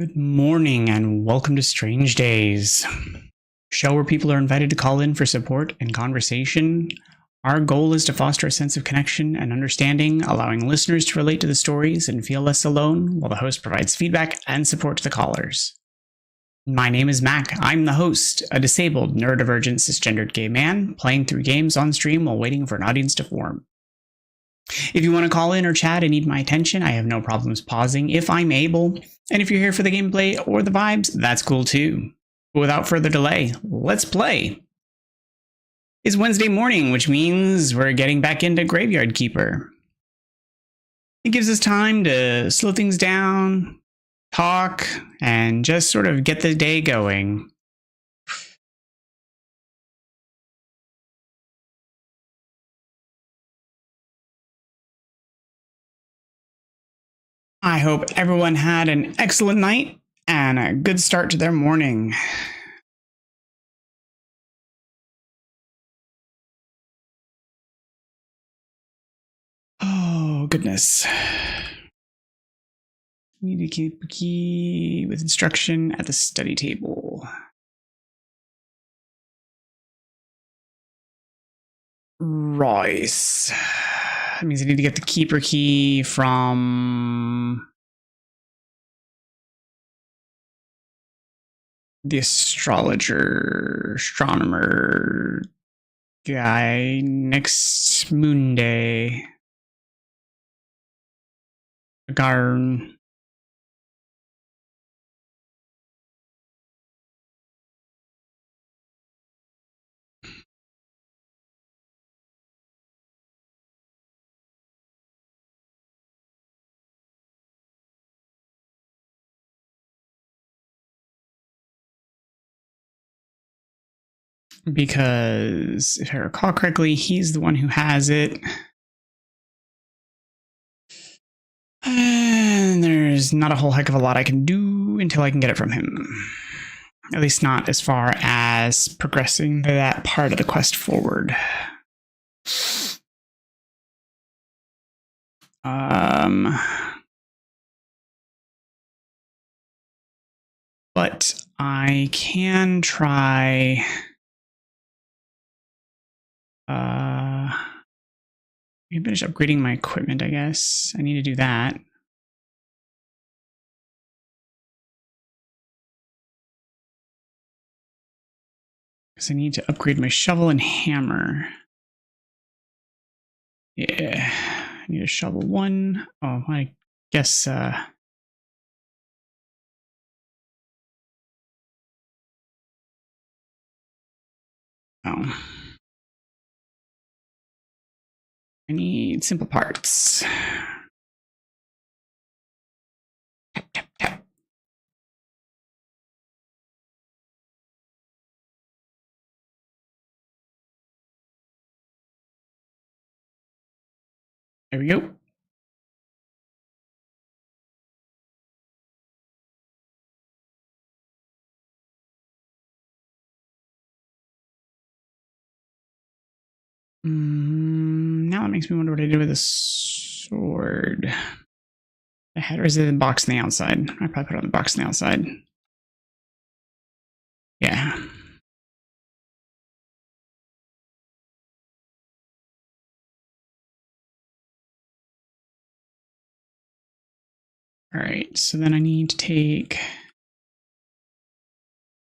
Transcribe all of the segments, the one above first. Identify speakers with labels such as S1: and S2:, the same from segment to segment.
S1: Good morning and welcome to Strange Days, a show where people are invited to call in for support and conversation. Our goal is to foster a sense of connection and understanding, allowing listeners to relate to the stories and feel less alone, while the host provides feedback and support to the callers. My name is Mac. I'm the host, a disabled, neurodivergent, cisgendered gay man playing through games on stream while waiting for an audience to form. If you want to call in or chat and need my attention, I have no problems pausing if I'm able. And if you're here for the gameplay or the vibes, that's cool too. But without further delay, let's play. It's Wednesday morning, which means we're getting back into Graveyard Keeper. It gives us time to slow things down, talk, and just sort of get the day going. I hope everyone had an excellent night and a good start to their morning. Oh, goodness. Need to keep a key with instruction at the study table. Royce. That means I need to get the keeper key from the astronomer guy next moon day. Garn. Because if I recall correctly, he's the one who has it. And there's not a whole heck of a lot I can do until I can get it from him. At least not as far as progressing that part of the quest forward. But I can try... I can finish upgrading my equipment, I guess. I need to do that. Because I need to upgrade my shovel and hammer. Yeah, I need a shovel 1. Oh, I guess, oh. I need simple parts. Tap, tap, tap. There we go. Now it makes me wonder what I did with the sword. The head, or is it in the box on the outside? I probably put it on the box on the outside. Yeah. All right, so then I need to take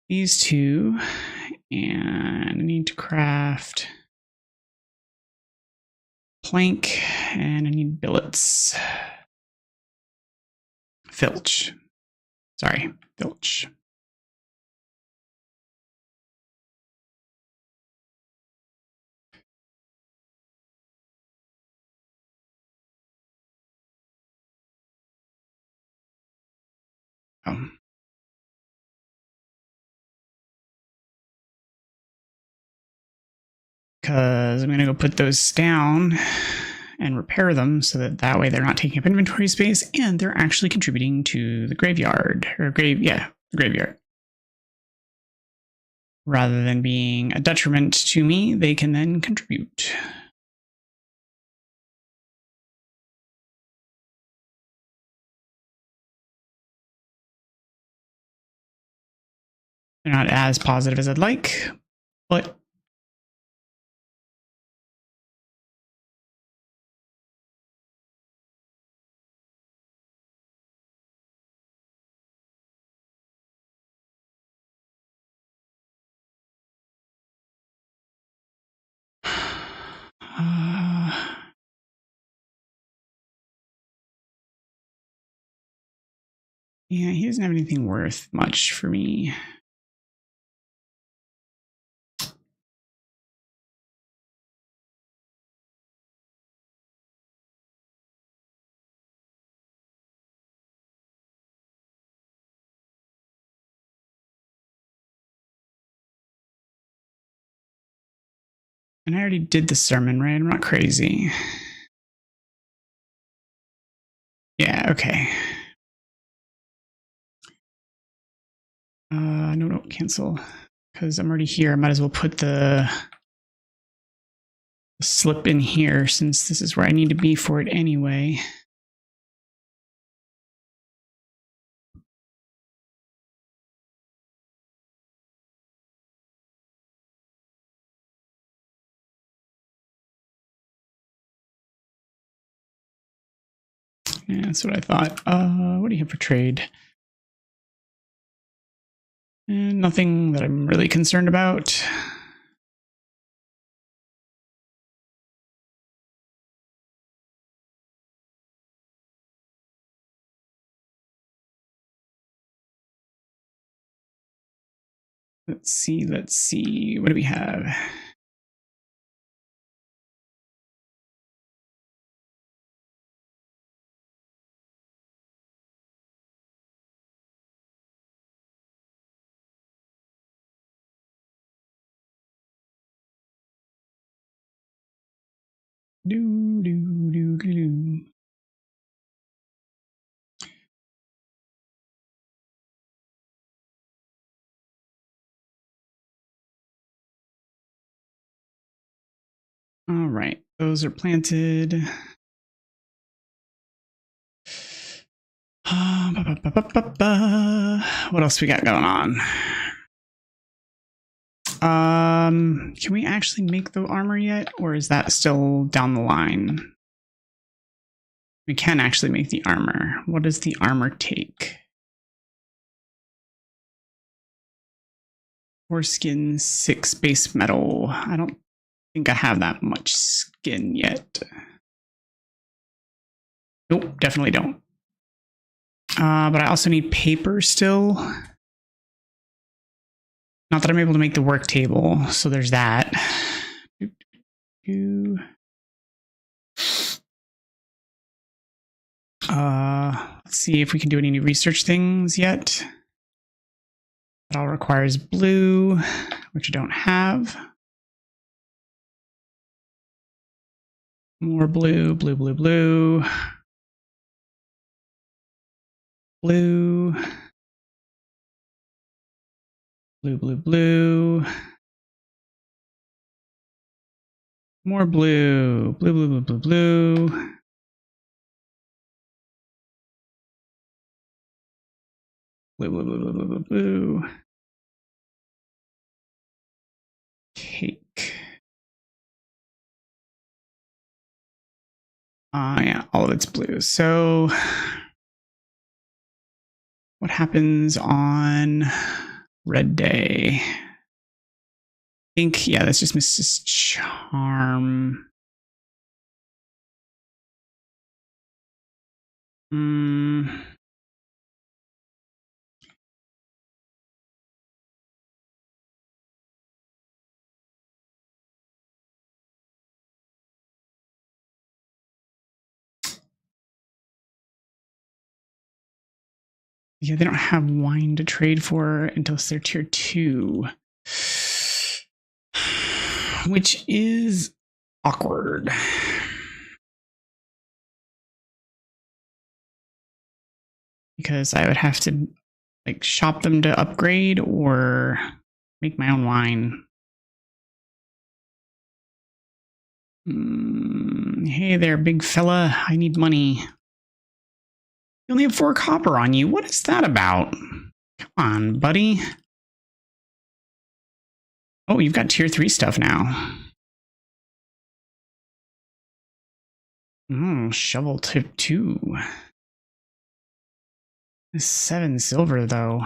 S1: these two, and I need to craft plank, and I need billets. Filch. Sorry, filch. Oh. Because I'm going to go put those down and repair them so that way they're not taking up inventory space and they're actually contributing to the graveyard. Or the graveyard. Rather than being a detriment to me, they can then contribute. They're not as positive as I'd like, but yeah, he doesn't have anything worth much for me. And I already did the sermon, right? I'm not crazy. Yeah, okay. No, cancel. Because I'm already here. I might as well put the slip in here since this is where I need to be for it anyway. Yeah, that's what I thought. What do you have for trade? Nothing that I'm really concerned about. Let's see. What do we have? All right, those are planted. What else we got going on? Can we actually make the armor yet, or is that still down the line? We can actually make the armor. What does the armor take? 4 skin, 6 base metal. I don't think I have that much skin yet. Nope, definitely don't. But I also need paper still. Not that I'm able to make the work table, so there's that. Let's see if we can do any new research things yet. That all requires blue, which I don't have. More blue, blue, blue, blue. Blue. Blue, blue, blue. More blue. Blue, blue, blue, blue, blue. Blue, blue, blue, blue, blue, blue, blue. Cake. Yeah, all of it's blue. So what happens on red day? I think, yeah, that's just Mrs. Charm. Yeah, they don't have wine to trade for until they're tier 2. Which is awkward. Because I would have to like shop them to upgrade or make my own wine. Hey there, big fella. I need money. You only have 4 copper on you. What is that about? Come on, buddy. Oh, you've got tier 3 stuff now. Shovel tip 2. 7 silver, though.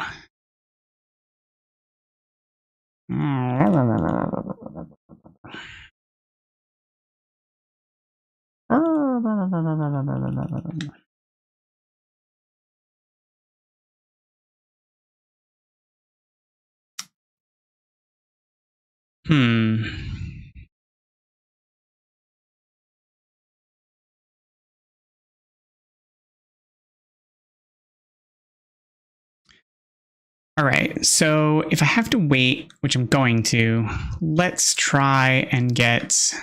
S1: All right, so if I have to wait, which I'm going to, let's try and get...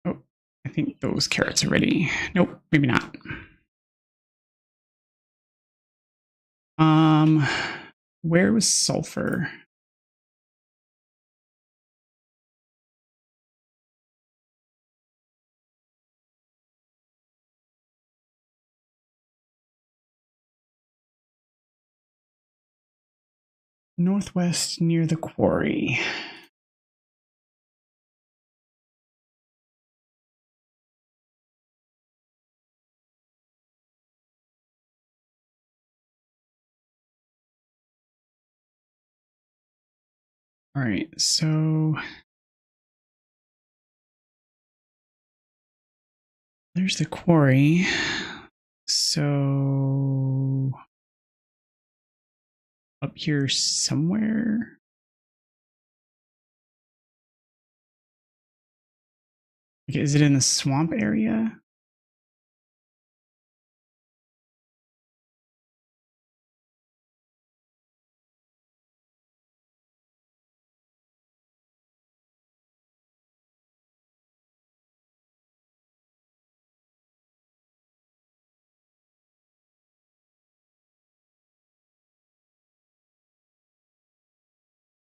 S1: Oh, I think those carrots are ready. Nope, maybe not. Where was sulfur? Northwest near the quarry. All right, so there's the quarry. So up here somewhere. Is it in the swamp area?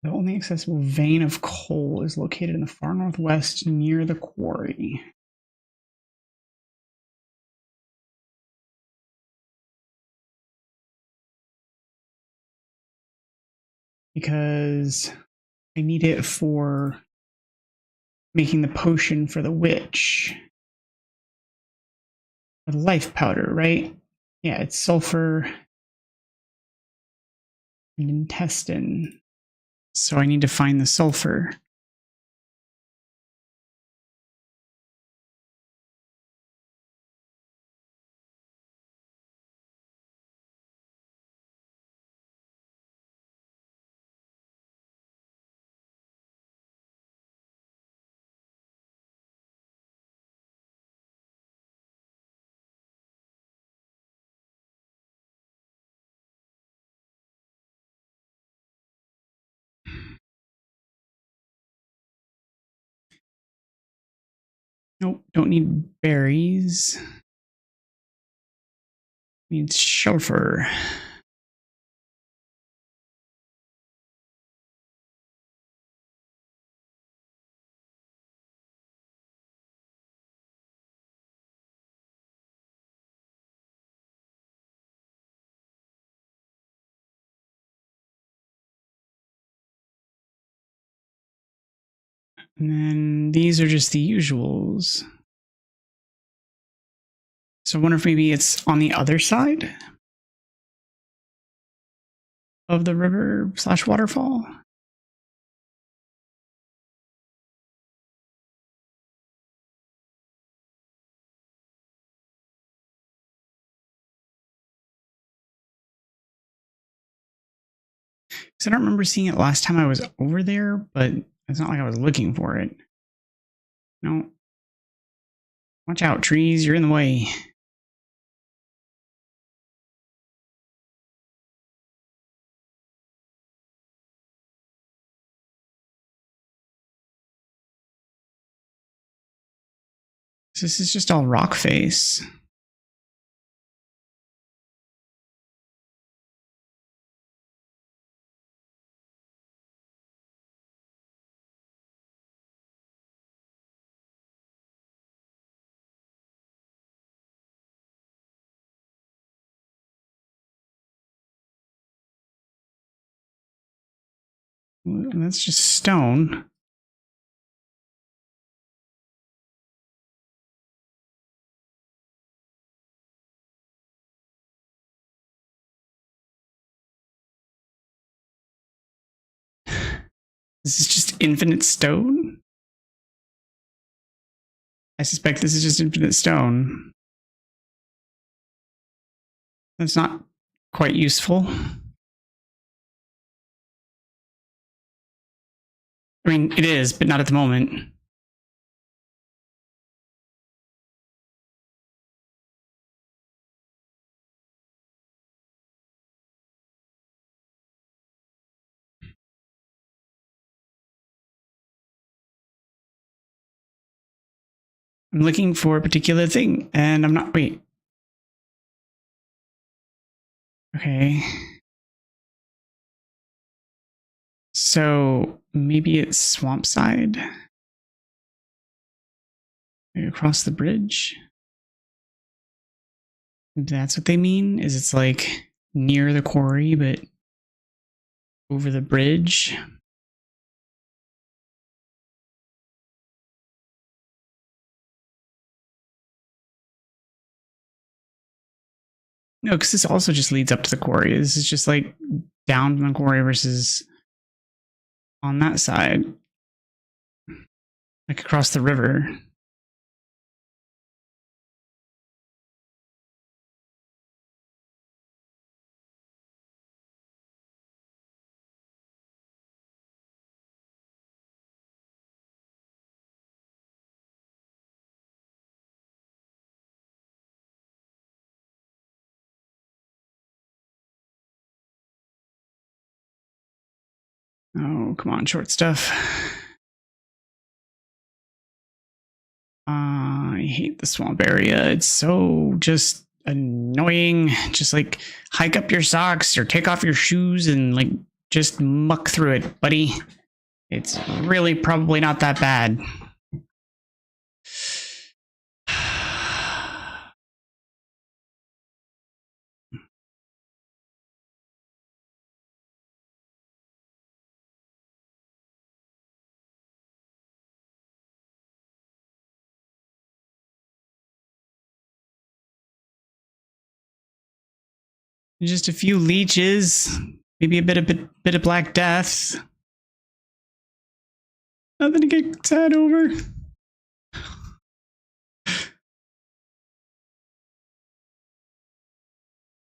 S1: The only accessible vein of coal is located in the far northwest near the quarry. Because I need it for making the potion for the witch. The life powder, right? Yeah, it's sulfur and intestine. So I need to find the sulfur. Nope, don't need berries. Needs sulfur. And then these are just the usuals. So I wonder if maybe it's on the other side of the river / waterfall. Because I don't remember seeing it last time I was over there, but it's not like I was looking for it. No. Watch out, trees, you're in the way. So this is just all rock face. That's just stone. This is just infinite stone? I suspect this is just infinite stone. That's not quite useful. I mean, it is, but not at the moment. I'm looking for a particular thing, and I'm not. Wait. Okay. So maybe it's swamp side? Maybe across the bridge? That's what they mean? Is it's like near the quarry, but over the bridge? No, because this also just leads up to the quarry. This is just like down from the quarry versus on that side. Like across the river. Oh, come on, short stuff. I hate the swamp area. It's so just annoying. Just like hike up your socks or take off your shoes and like just muck through it, buddy. It's really probably not that bad. Just a few leeches, maybe a bit of Black Death. Nothing to get sad over.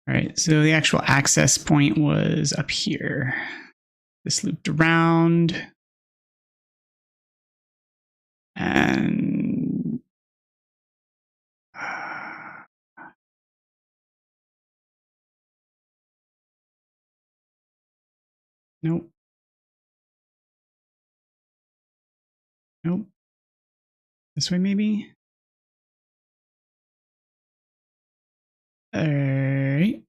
S1: All right, so the actual access point was up here. This looped around. And nope. Nope. This way, maybe? All right.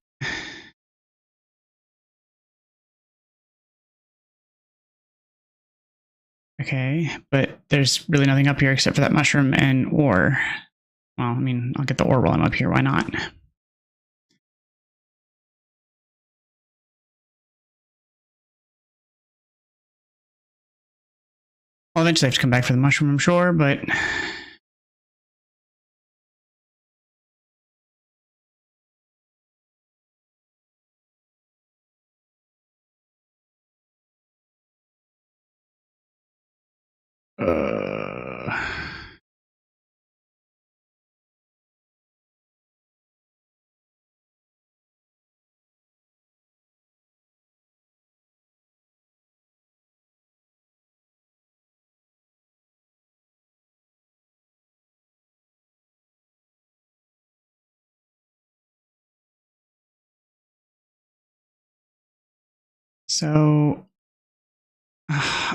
S1: Okay, but there's really nothing up here except for that mushroom and ore. Well, I mean, I'll get the ore while I'm up here. Why not? I'll eventually have to come back for the mushroom, I'm sure, but... So...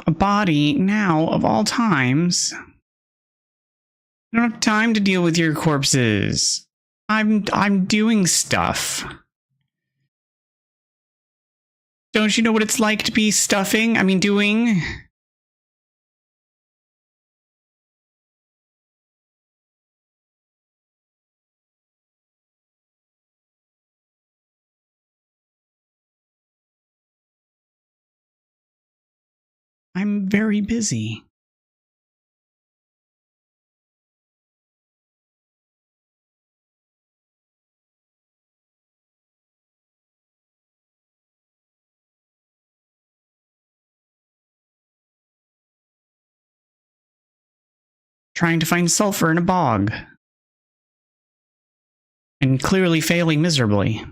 S1: a body, now, of all times... I don't have time to deal with your corpses. I'm doing stuff. Don't you know what it's like to be stuffing? I mean, doing? I'm very busy. Trying to find sulfur in a bog. And clearly failing miserably.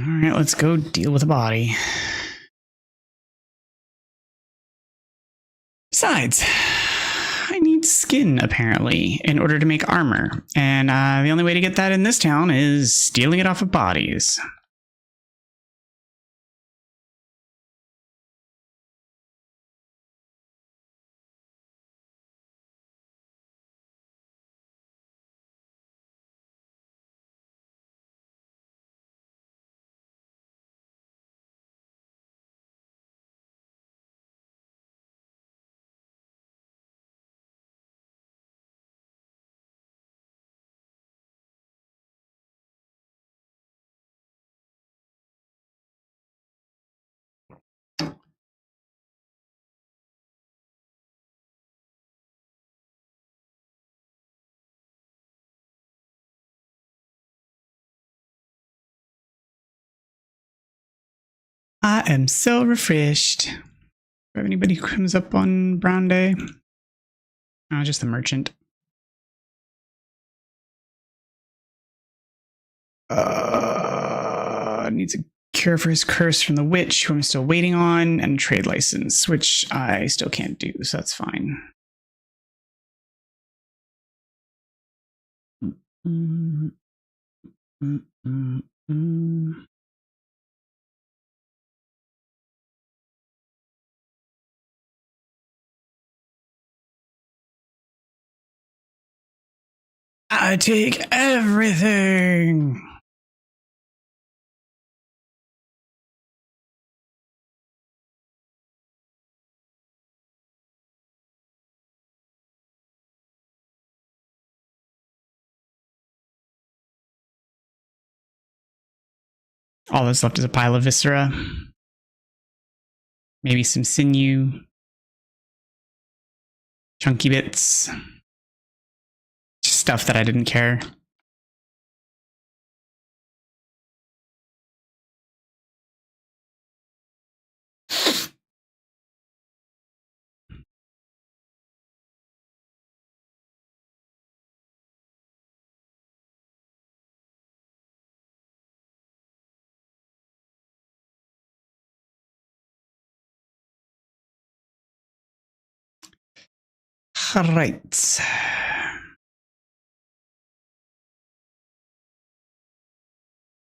S1: Alright, let's go deal with the body. Besides, I need skin, apparently, in order to make armor. And the only way to get that in this town is stealing it off of bodies. I am so refreshed. Do I have anybody who comes up on Brown Day? Oh, just the merchant. Needs a cure for his curse from the witch, who I'm still waiting on, and a trade license, which I still can't do, so that's fine. I take everything. All that's left is a pile of viscera. Maybe some sinew. Chunky bits. Just stuff that I didn't care. All right.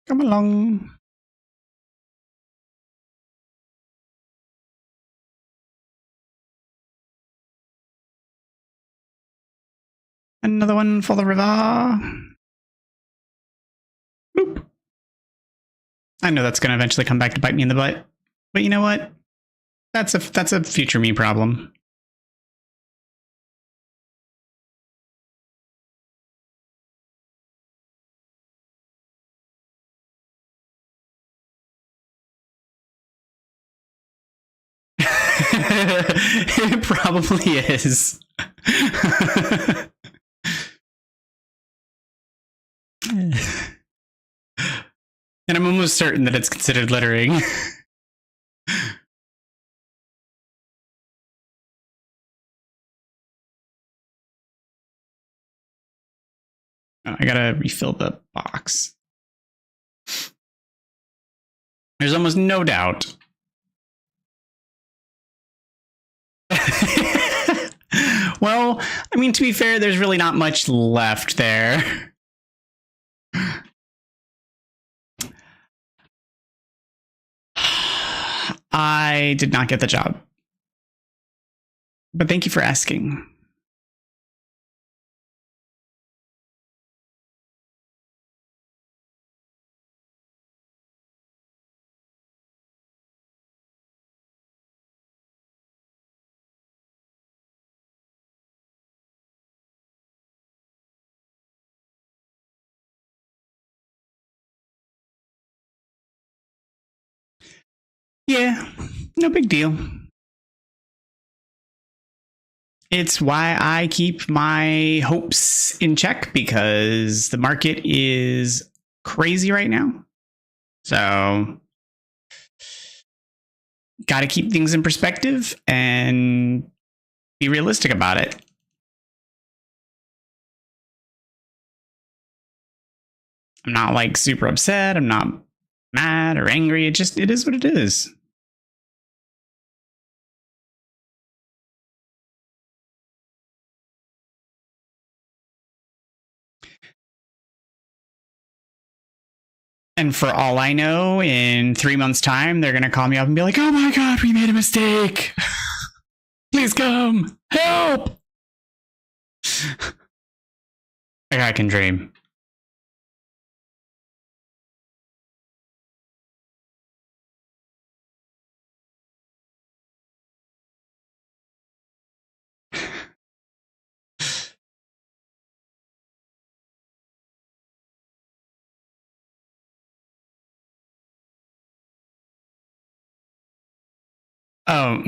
S1: Come along. Another one for the river. Boop. I know that's going to eventually come back to bite me in the butt. But you know what? That's a future me problem. It probably is. And I'm almost certain that it's considered littering. Oh, I gotta refill the box. There's almost no doubt. Well, I mean, to be fair, there's really not much left there. I did not get the job. But thank you for asking. Yeah, no big deal. It's why I keep my hopes in check, because the market is crazy right now. So, got to keep things in perspective and be realistic about it. I'm not like super upset. I'm not mad or angry. It is what it is. And for all I know, in 3 months' time, they're going to call me up and be like, oh my God, we made a mistake. Please come. Help. Like I can dream. Oh,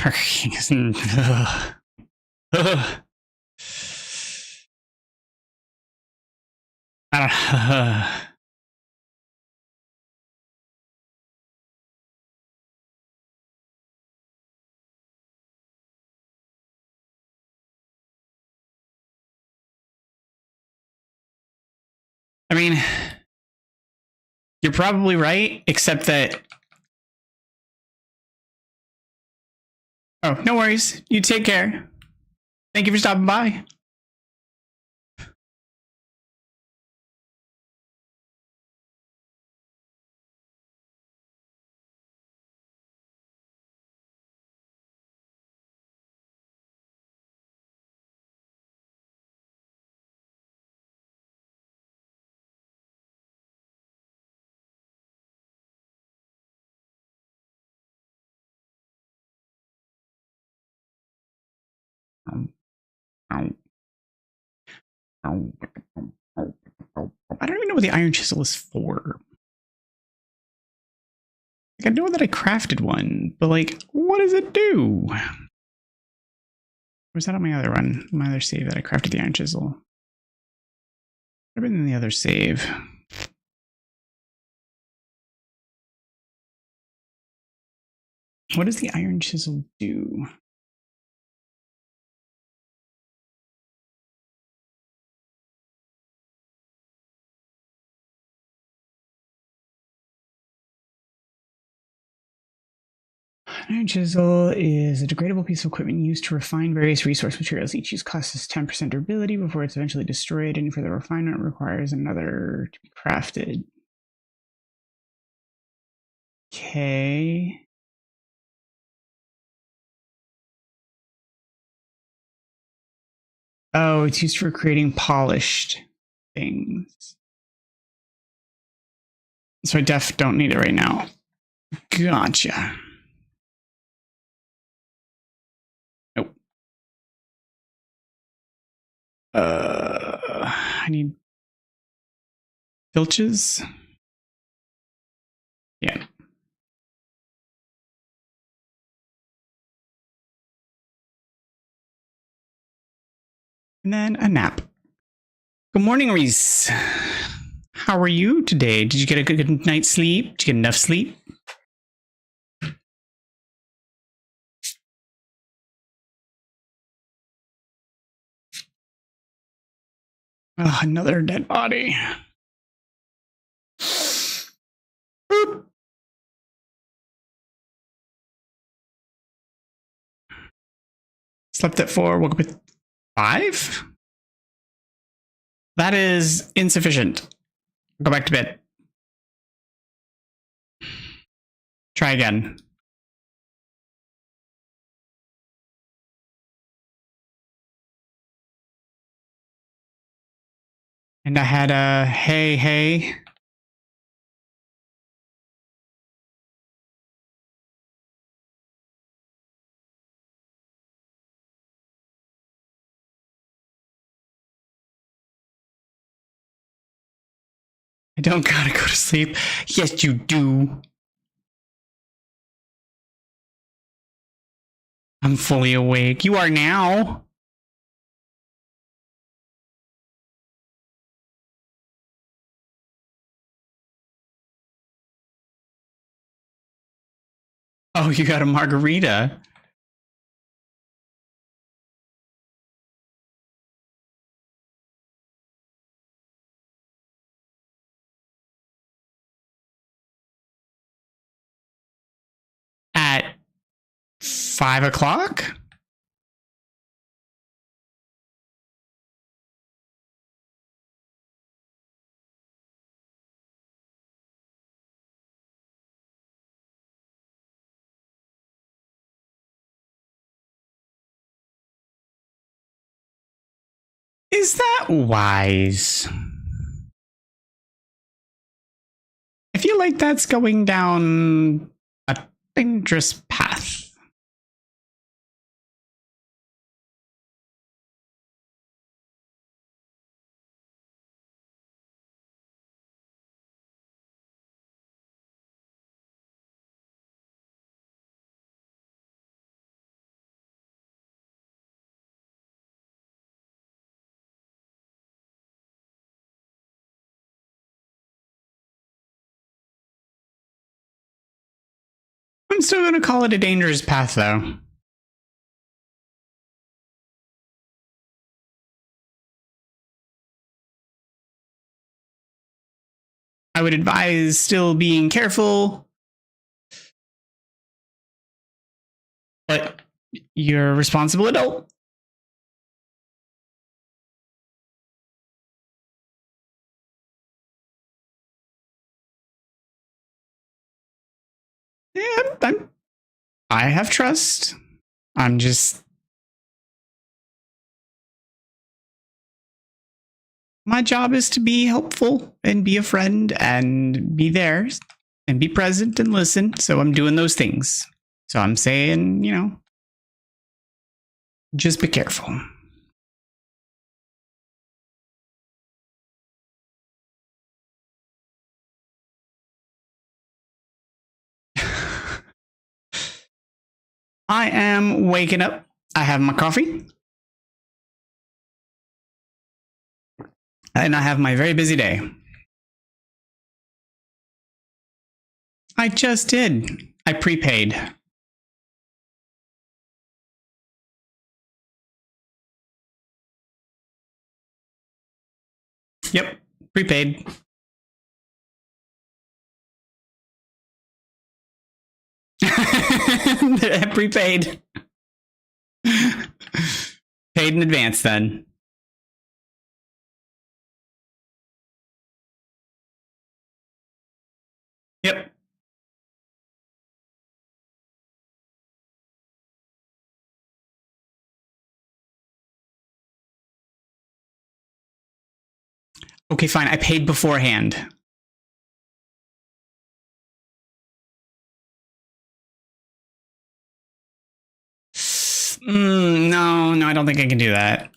S1: Burger King isn't. I don't. I mean, you're probably right, except that. Oh, no worries. You take care. Thank you for stopping by. I don't even know what the iron chisel is for. Like, I know that I crafted one, but like, what does it do? Was that on my other one? My other save that I crafted the iron chisel. I've been in the other save. What does the iron chisel do? An iron chisel is a degradable piece of equipment used to refine various resource materials. Each use costs 10% durability before it's eventually destroyed. Any further refinement requires another to be crafted. Okay. Oh, it's used for creating polished things. So I don't need it right now. Gotcha. Nope. I need filches. Yeah. And then a nap. Good morning, Reese. How are you today? Did you get a good night's sleep? Did you get enough sleep? Oh, another dead body. Boop. Slept at 4, woke up at 5? That is insufficient. Go back to bed. Try again. And I had a hey. I don't gotta go to sleep. Yes, you do. I'm fully awake. You are now. Oh, you got a margarita. At 5 o'clock? Is that wise? I feel like that's going down a dangerous path. I'm still going to call it a dangerous path, though. I would advise still being careful, but you're a responsible adult. Yeah, I have trust. I'm just... My job is to be helpful and be a friend and be there and be present and listen. So I'm doing those things. So I'm saying, you know, just be careful. I am waking up. I have my coffee. And I have my very busy day. I just did. I prepaid. Yep, prepaid. Prepaid. Paid in advance then. Yep. Okay, fine. I paid beforehand. No, I don't think I can do that.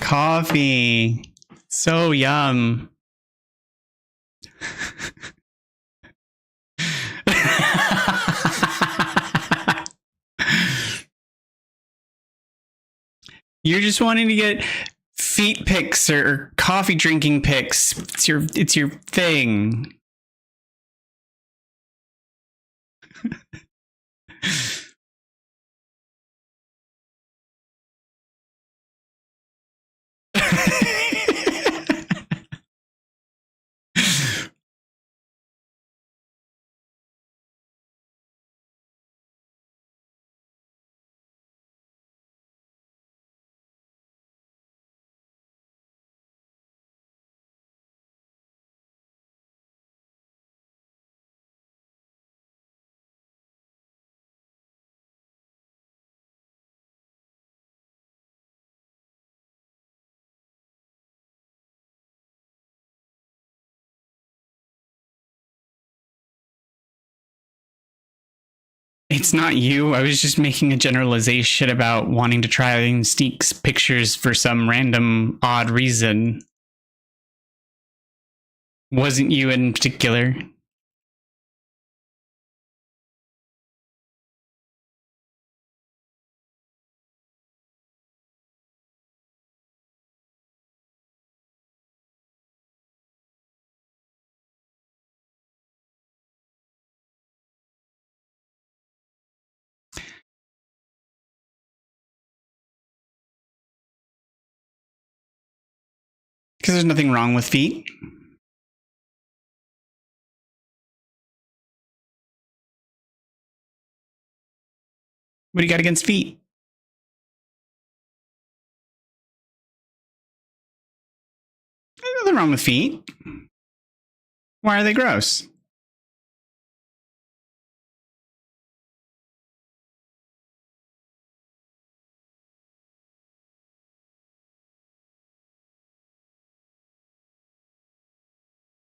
S1: Coffee. So yum. You're just wanting to get feet pics or coffee drinking pics. It's your thing. It's not you. I was just making a generalization about wanting to try and sneak pictures for some random odd reason. Wasn't you in particular. Because there's nothing wrong with feet. What do you got against feet? There's nothing wrong with feet. Why are they gross?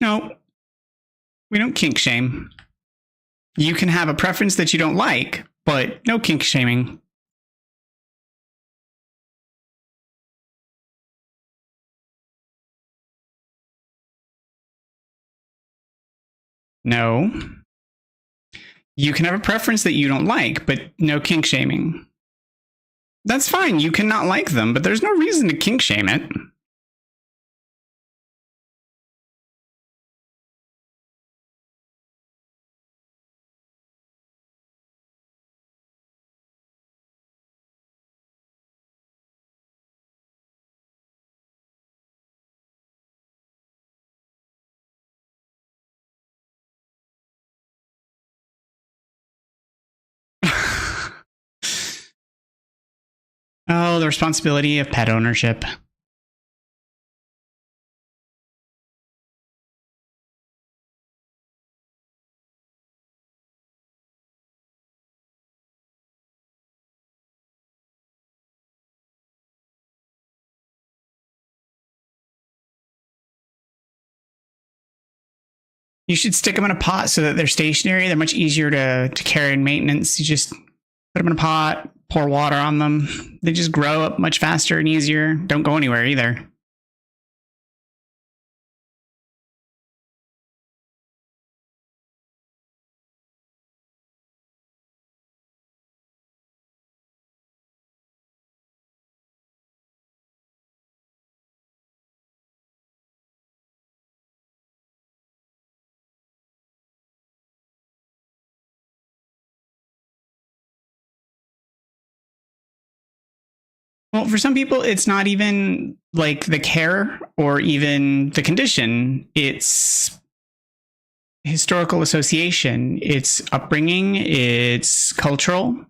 S1: No, we don't kink shame. You can have a preference that you don't like, but no kink shaming. No. You can have a preference that you don't like, but no kink shaming. That's fine. You cannot like them, but there's no reason to kink shame it. Oh, the responsibility of pet ownership. You should stick them in a pot so that they're stationary. They're much easier to carry in maintenance. You just put them in a pot, pour water on them. They just grow up much faster and easier. Don't go anywhere either. Well, for some people, it's not even like the care or even the condition. It's historical association. It's upbringing. It's cultural.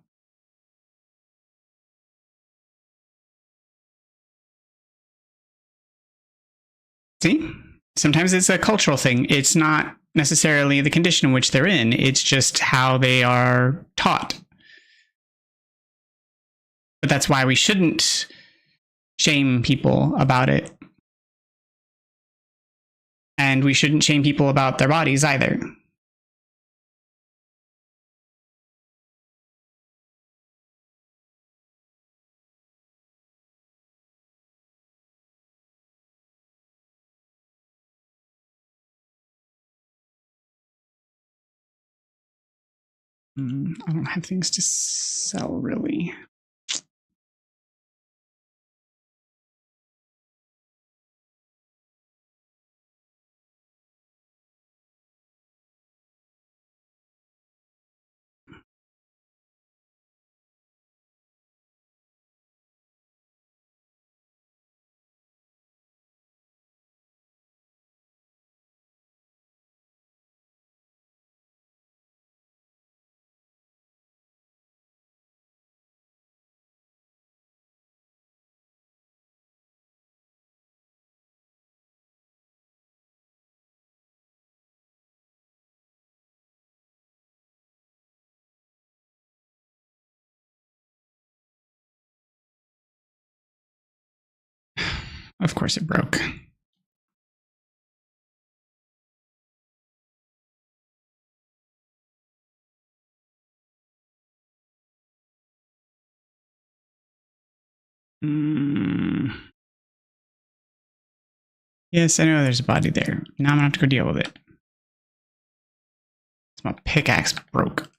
S1: See? Sometimes it's a cultural thing. It's not necessarily the condition in which they're in. It's just how they are taught. But that's why we shouldn't shame people about it. And we shouldn't shame people about their bodies either. I don't have things to sell, really. Of course it broke. Yes, I know there's a body there. Now I'm gonna have to go deal with it. My pickaxe broke.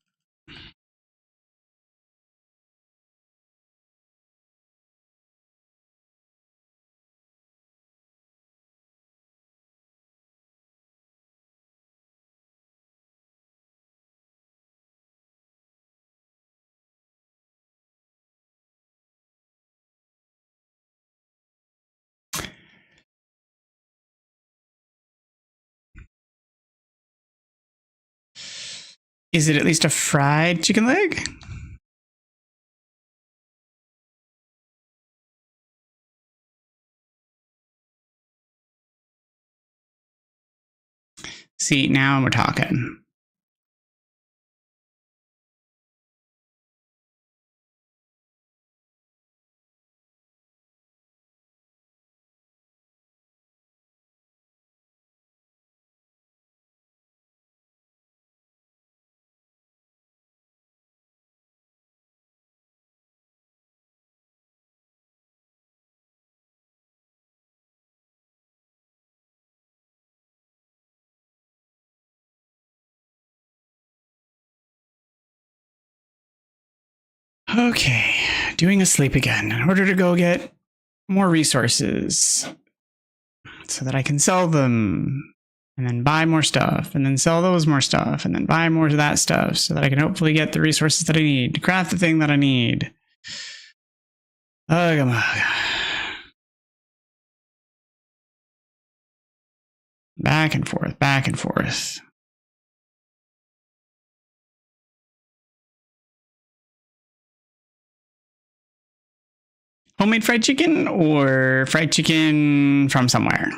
S1: Is it at least a fried chicken leg? See, now we're talking. Okay, doing a sleep again in order to go get more resources so that I can sell them and then buy more stuff and then sell those more stuff and then buy more of that stuff so that I can hopefully get the resources that I need to craft the thing that I need. Ugh, back and forth, back and forth. Homemade fried chicken or fried chicken from somewhere?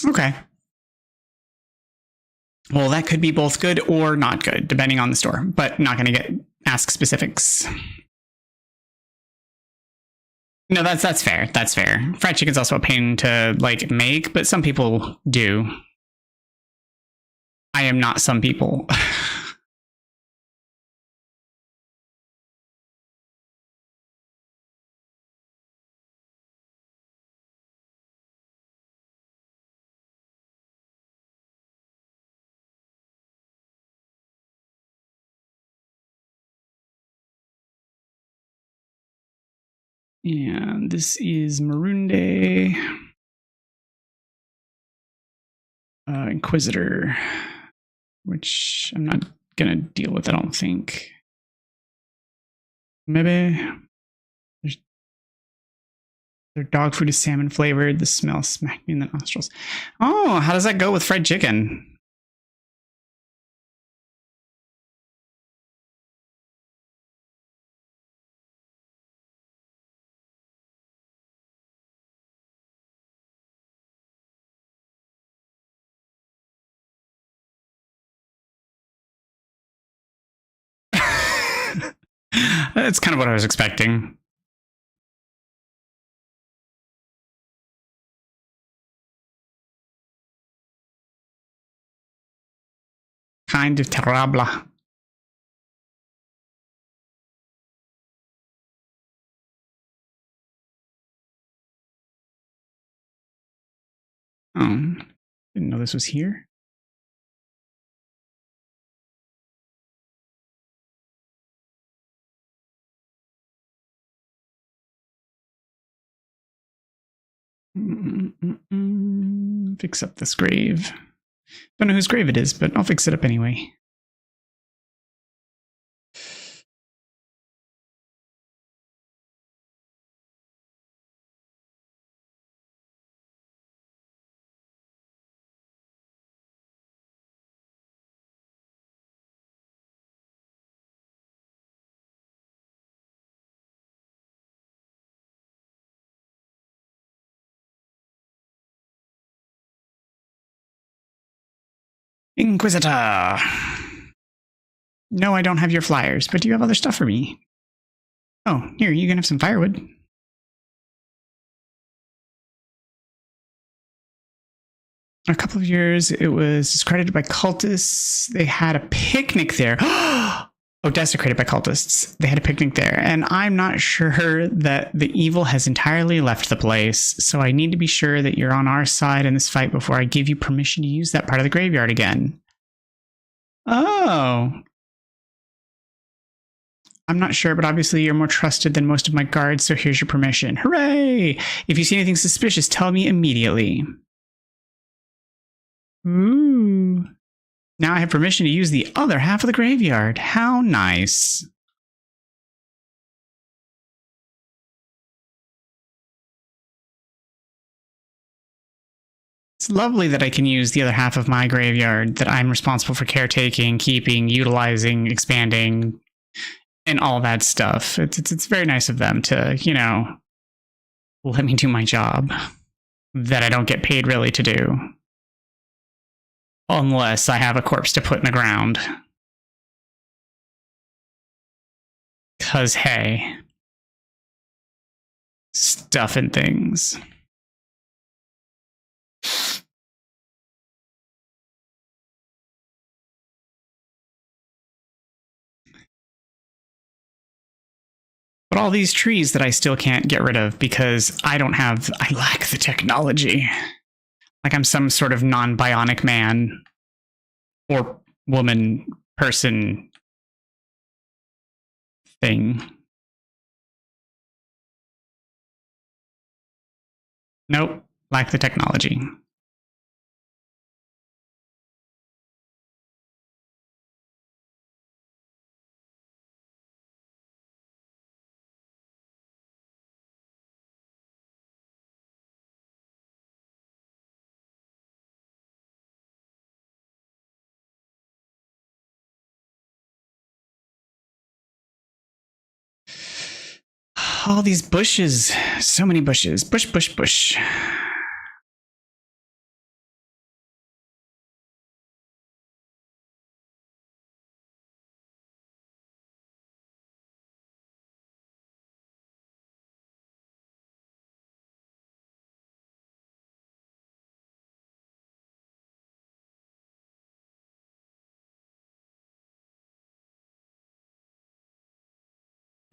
S1: Okay. Well, that could be both good or not good, depending on the store, but not going to ask specifics. No, that's fair. That's fair. Fried chicken's also a pain to like make, but some people do. I am not some people. And this is Marunde. Inquisitor, which I'm not gonna deal with, I don't think. Maybe their dog food is salmon flavored. The smell smacked me in the nostrils. Oh, how does that go with fried chicken? That's kind of what I was expecting. Kind of terrible. Oh, didn't know this was here. Fix up this grave. Don't know whose grave it is, but I'll fix it up anyway. Inquisitor. No, I don't have your flyers, but do you have other stuff for me? Oh, here, you can have some firewood. A couple of years, it was discredited by cultists. They had a picnic there. Oh, desecrated by cultists. They had a picnic there. And I'm not sure that the evil has entirely left the place. So I need to be sure that you're on our side in this fight before I give you permission to use that part of the graveyard again. Oh. I'm not sure, but obviously you're more trusted than most of my guards, so here's your permission. Hooray! If you see anything suspicious, tell me immediately. Ooh. Now I have permission to use the other half of the graveyard. How nice. It's lovely that I can use the other half of my graveyard that I'm responsible for caretaking, keeping, utilizing, expanding, and all that stuff. It's very nice of them to, you know, let me do my job that I don't get paid really to do. Unless I have a corpse to put in the ground. 'Cause, hey. Stuff and things. But all these trees that I still can't get rid of because I lack the technology. Like I'm some sort of non-bionic man or woman person thing. Nope, lack the technology. All these bushes. So many bushes. Bush, bush, bush.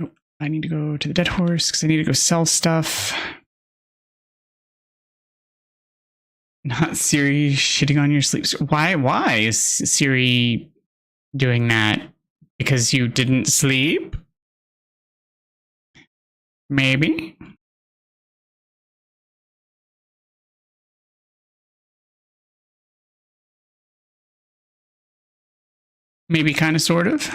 S1: Oh, I need to go to the dead horse because I need to go sell stuff. Not Siri shitting on your sleep. Why is Siri doing that? Because you didn't sleep? Maybe? Maybe kind of, sort of.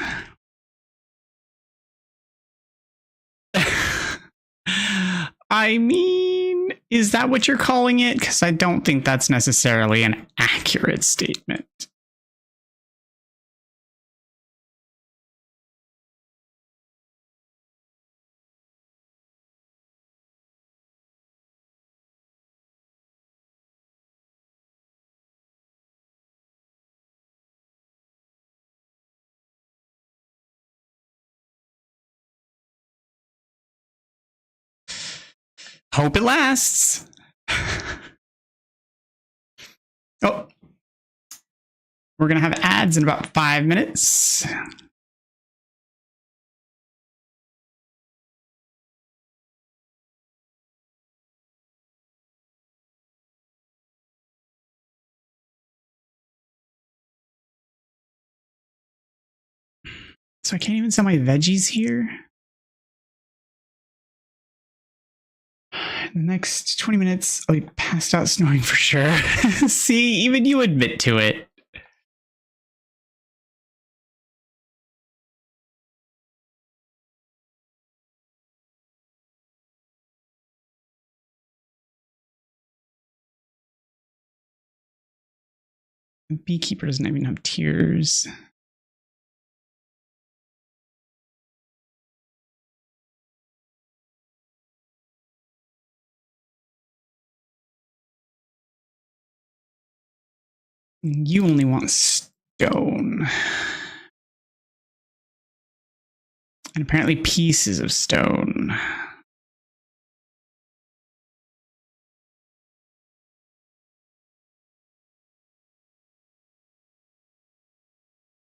S1: I mean, is that what you're calling it? Because I don't think that's necessarily an accurate statement. Hope it lasts. Oh, we're going to have ads in about 5 minutes. So I can't even sell my veggies here. In the next 20 minutes, I'll be passed out snoring for sure. See, even you admit to it. The beekeeper doesn't even have tears. You only want stone. And apparently pieces of stone.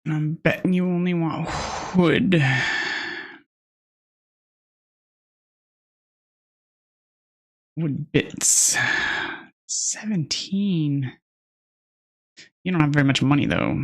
S1: And I'm betting you only want wood. Wood bits. 17. You don't have very much money, though.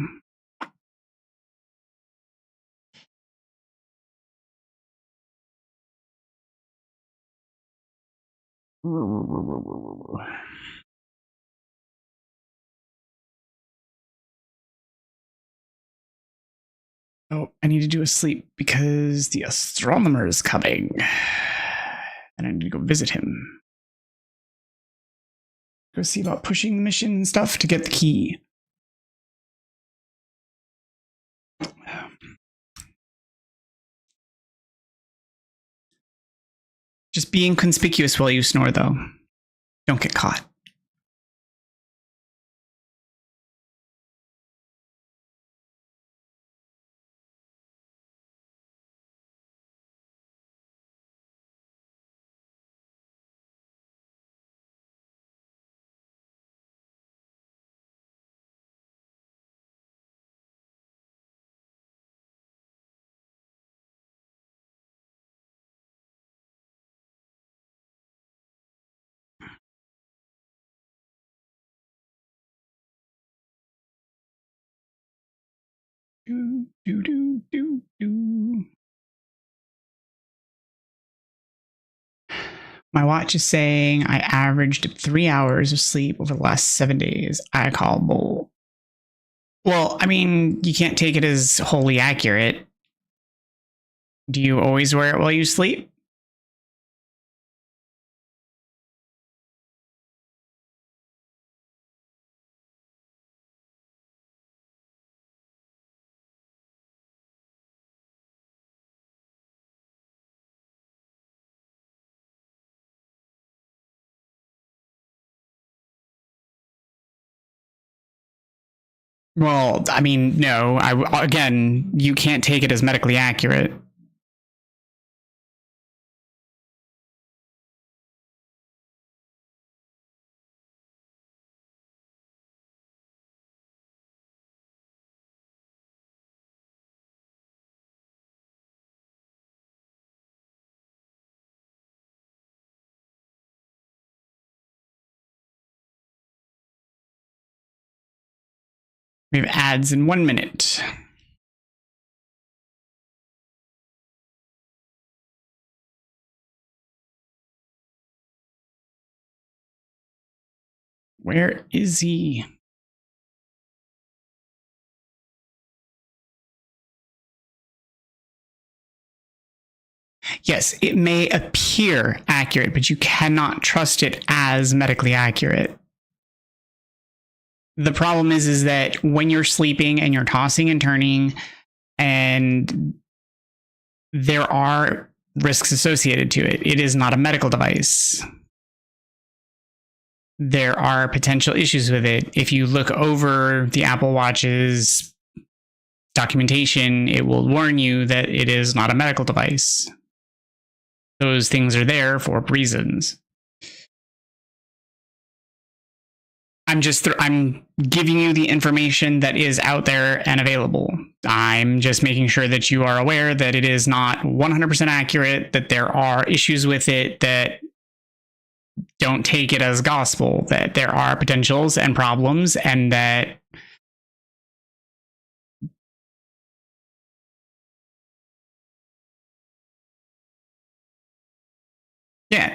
S1: Oh, I need to do a sleep because the astronomer is coming. And I need to go visit him. Go see about pushing the mission and stuff to get the key. Just be inconspicuous while you snore, though. Don't get caught. Do, do, do, do, do. My watch is saying I averaged 3 hours of sleep over the last 7 days. I call bull. Well, I mean, you can't take it as wholly accurate. Do you always wear it while you sleep? Well, I mean, no. Again, you can't take it as medically accurate. We have ads in 1 minute. Where is he? Yes, it may appear accurate, but you cannot trust it as medically accurate. The problem is that when you're sleeping and you're tossing and turning, and there are risks associated to it, it is not a medical device. There are potential issues with it. If you look over the Apple Watch's documentation, it will warn you that it is not a medical device. Those things are there for reasons. I'm giving you the information that is out there and available. I'm just making sure that you are aware that it is not 100% accurate, that there are issues with it, that don't take it as gospel, that there are potentials and problems, and that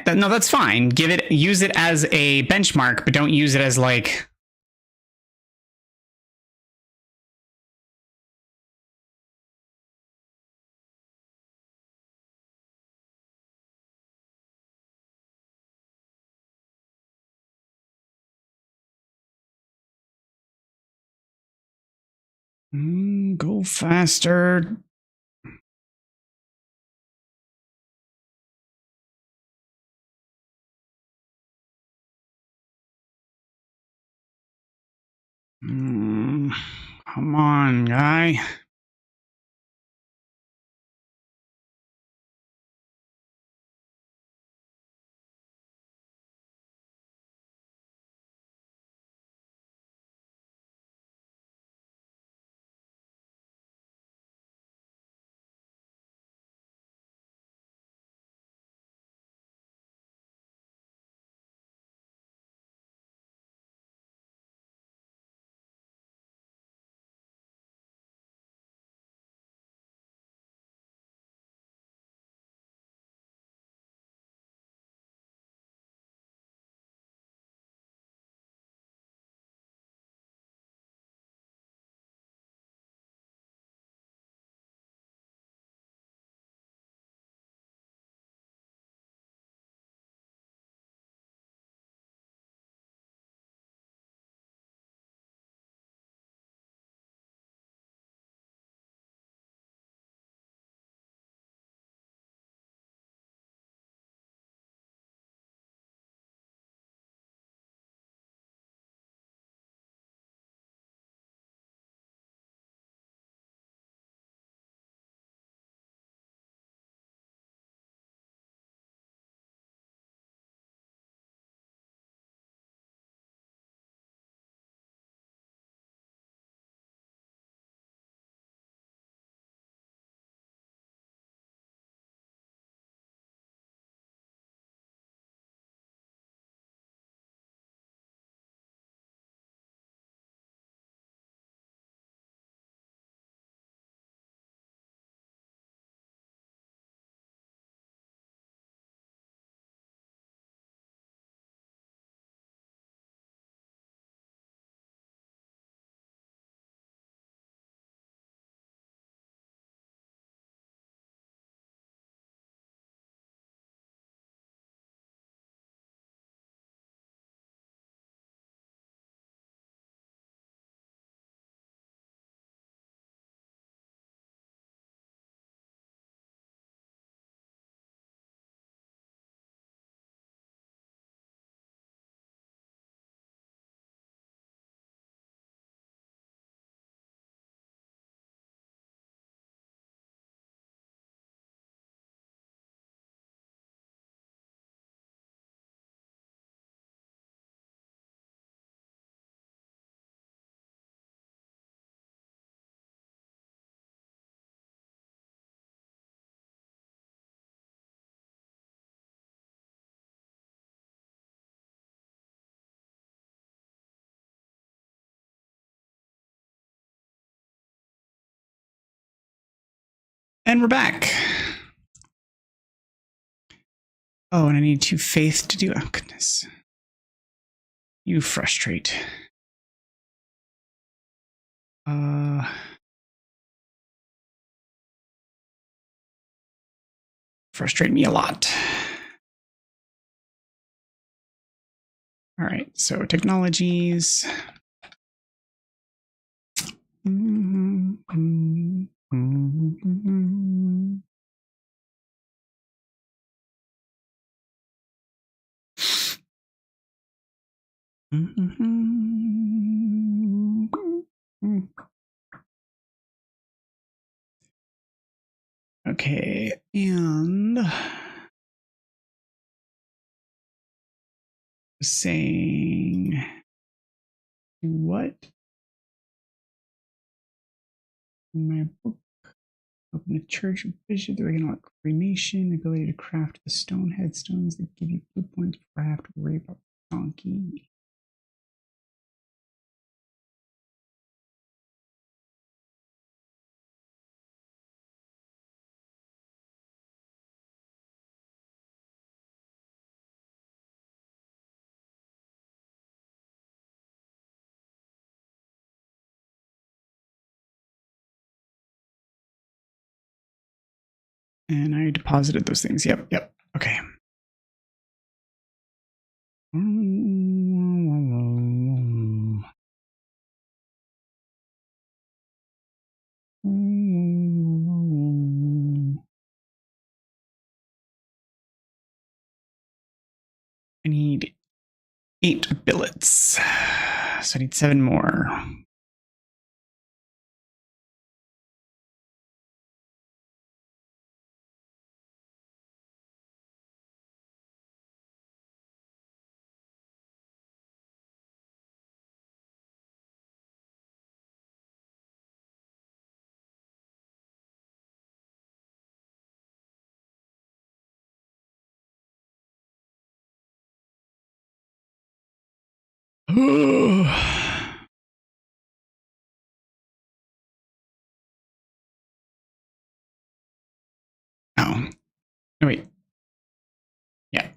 S1: no, that's fine. Use it as a benchmark, but don't use it as like, go faster. Come on, guy. And we're back. Oh, and I need 2 faith to do. Oh, goodness. You frustrate. Frustrate me a lot. All right, so technologies. Okay, and saying what? My book. Open a church bishop, the original cremation, ability to craft the stone headstones that give you blue points before I have to worry about donkey. And I deposited those things. Yep. Okay. I need 8 billets. So I need 7 more. Oh. No, wait. Yeah.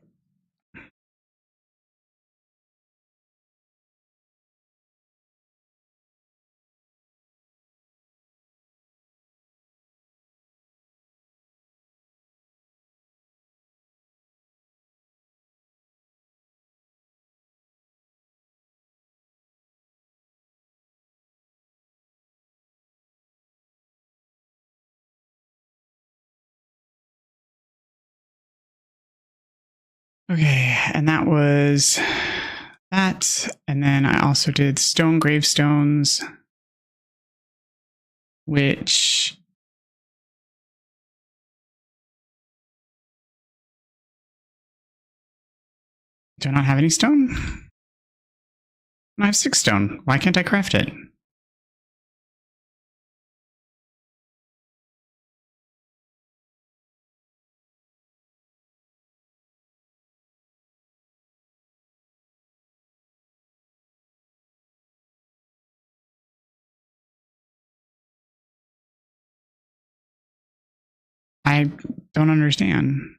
S1: Okay, and that was that. And then I also did stone gravestones, which do I not have any stone? I have 6 stone. Why can't I craft it? I don't understand.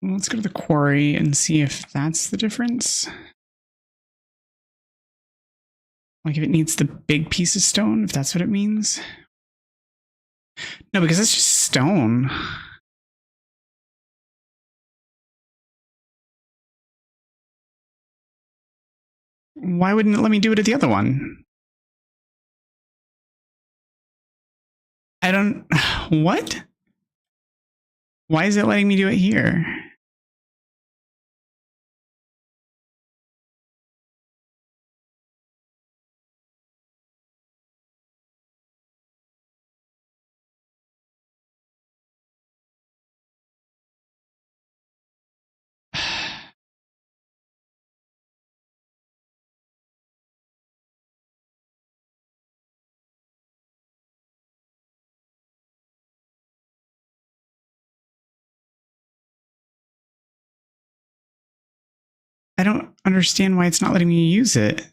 S1: Well, let's go to the quarry and see if that's the difference. Like if it needs the big piece of stone, if that's what it means. No, because that's just stone. Why wouldn't it let me do it at the other one? I don't... What? Why is it letting me do it here? I don't understand why it's not letting me use it.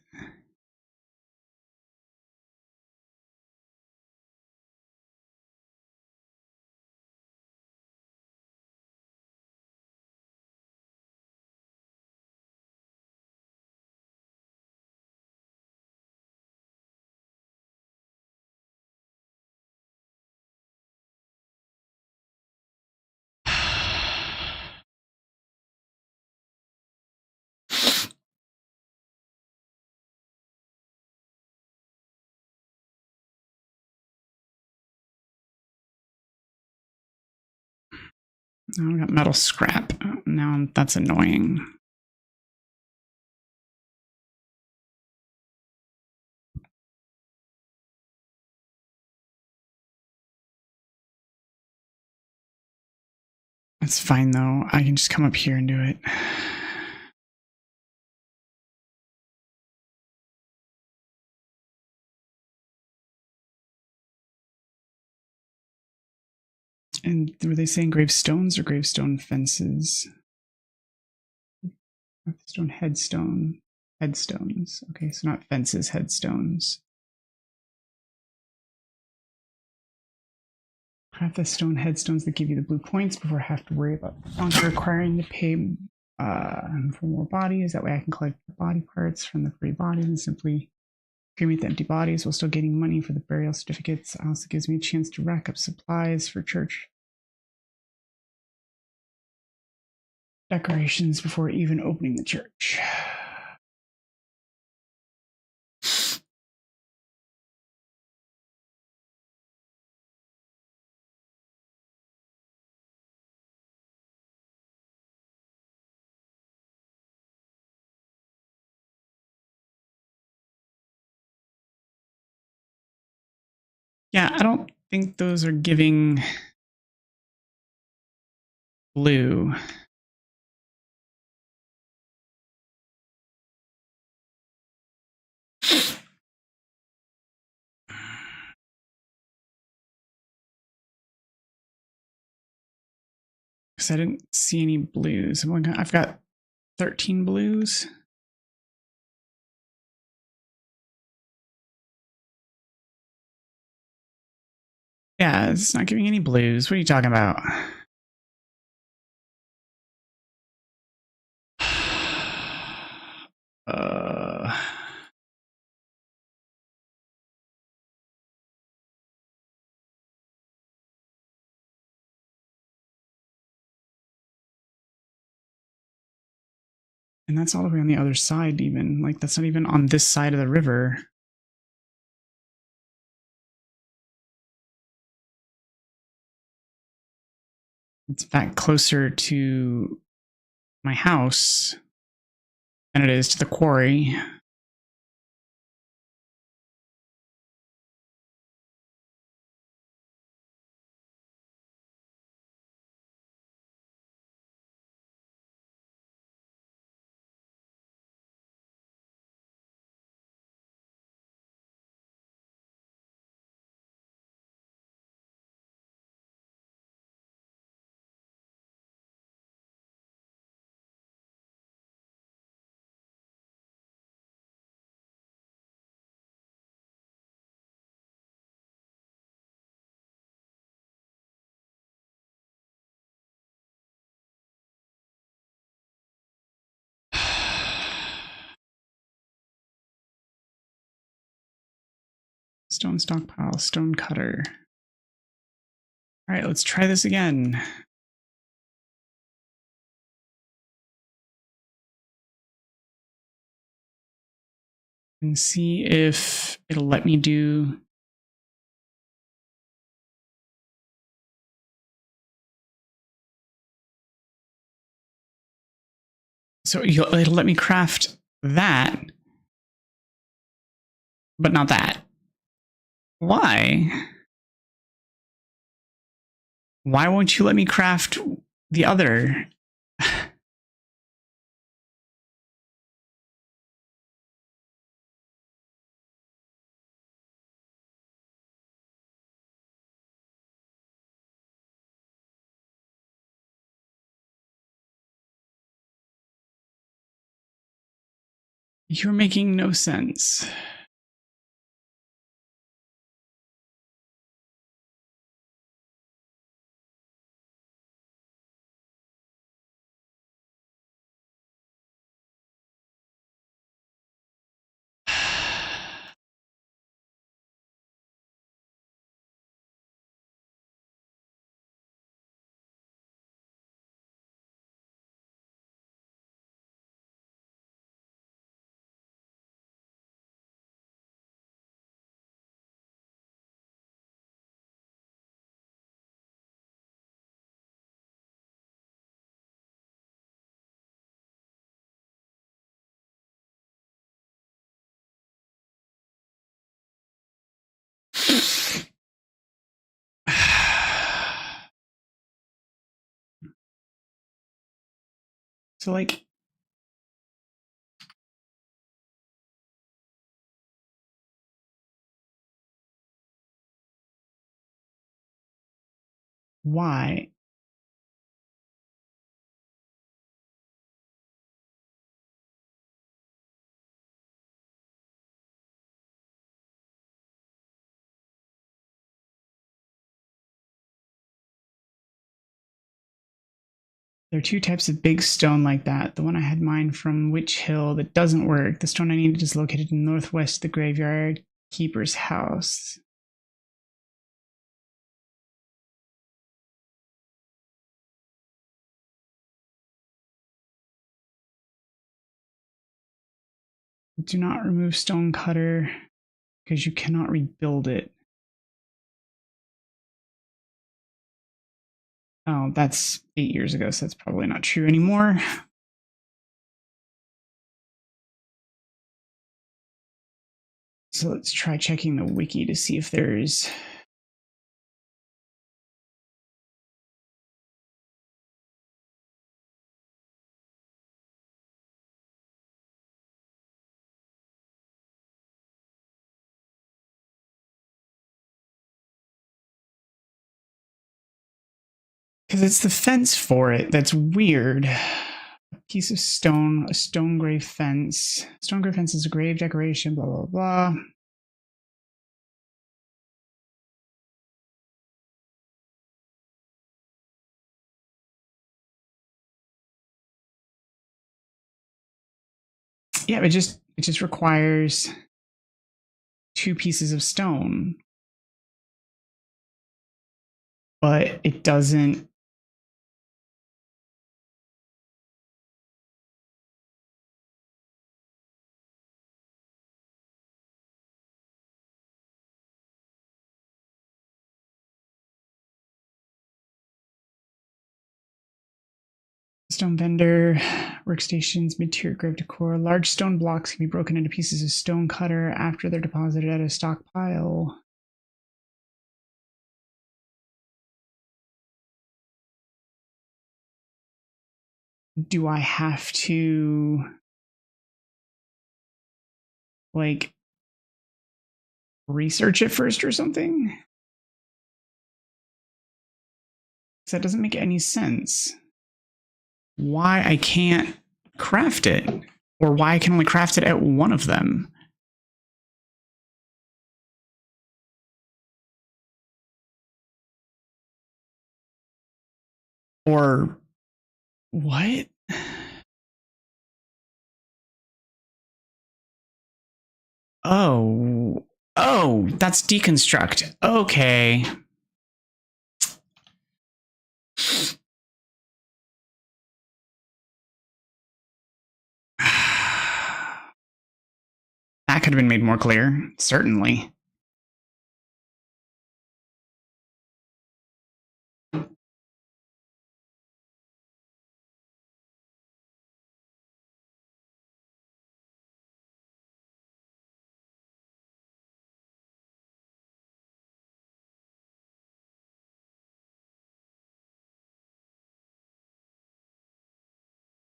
S1: Now I got metal scrap. Now that's annoying. That's fine though. I can just come up here and do it. And were they saying gravestones or gravestone fences? Stone headstone. Headstones. Okay, so not fences, headstones. Craft the stone headstones that give you the blue points before I have to worry about requiring to pay for more bodies. That way I can collect the body parts from the free bodies and simply cremate the empty bodies while still getting money for the burial certificates. It also gives me a chance to rack up supplies for church decorations before even opening the church. Yeah, I don't think those are giving blue. Because I didn't see any blues. I've got 13 blues. Yeah, it's not giving any blues. What are you talking about? And that's all the way on the other side even. Like, that's not even on this side of the river. It's back closer to my house than it is to the quarry. Stone stockpile, stone cutter. All right, let's try this again. And see if it'll let me do. So it'll let me craft that, but not that. Why? Why won't you let me craft the other? You're making no sense. So, like, why? There are two types of big stone like that. The one I had mine from Witch Hill that doesn't work. The stone I needed is located in northwest of the graveyard keeper's house. Do not remove stone cutter because you cannot rebuild it. Oh, that's 8 years ago, so that's probably not true anymore. So let's try checking the wiki to see if there's Because it's the fence for it that's weird. A piece of stone, a stone grave fence. Stone grave fence is a grave decoration, blah, blah, blah. Yeah, it just requires 2 pieces of stone. But it doesn't. Stone vendor, workstations, mid-tier grave decor. Large stone blocks can be broken into pieces of stone cutter after they're deposited at a stockpile. Do I have to, like, research it first or something? Because that doesn't make any sense. Why I can't craft it, or why I can only craft it at one of them. Or what? Oh, that's deconstruct. Okay. That could have been made more clear, certainly.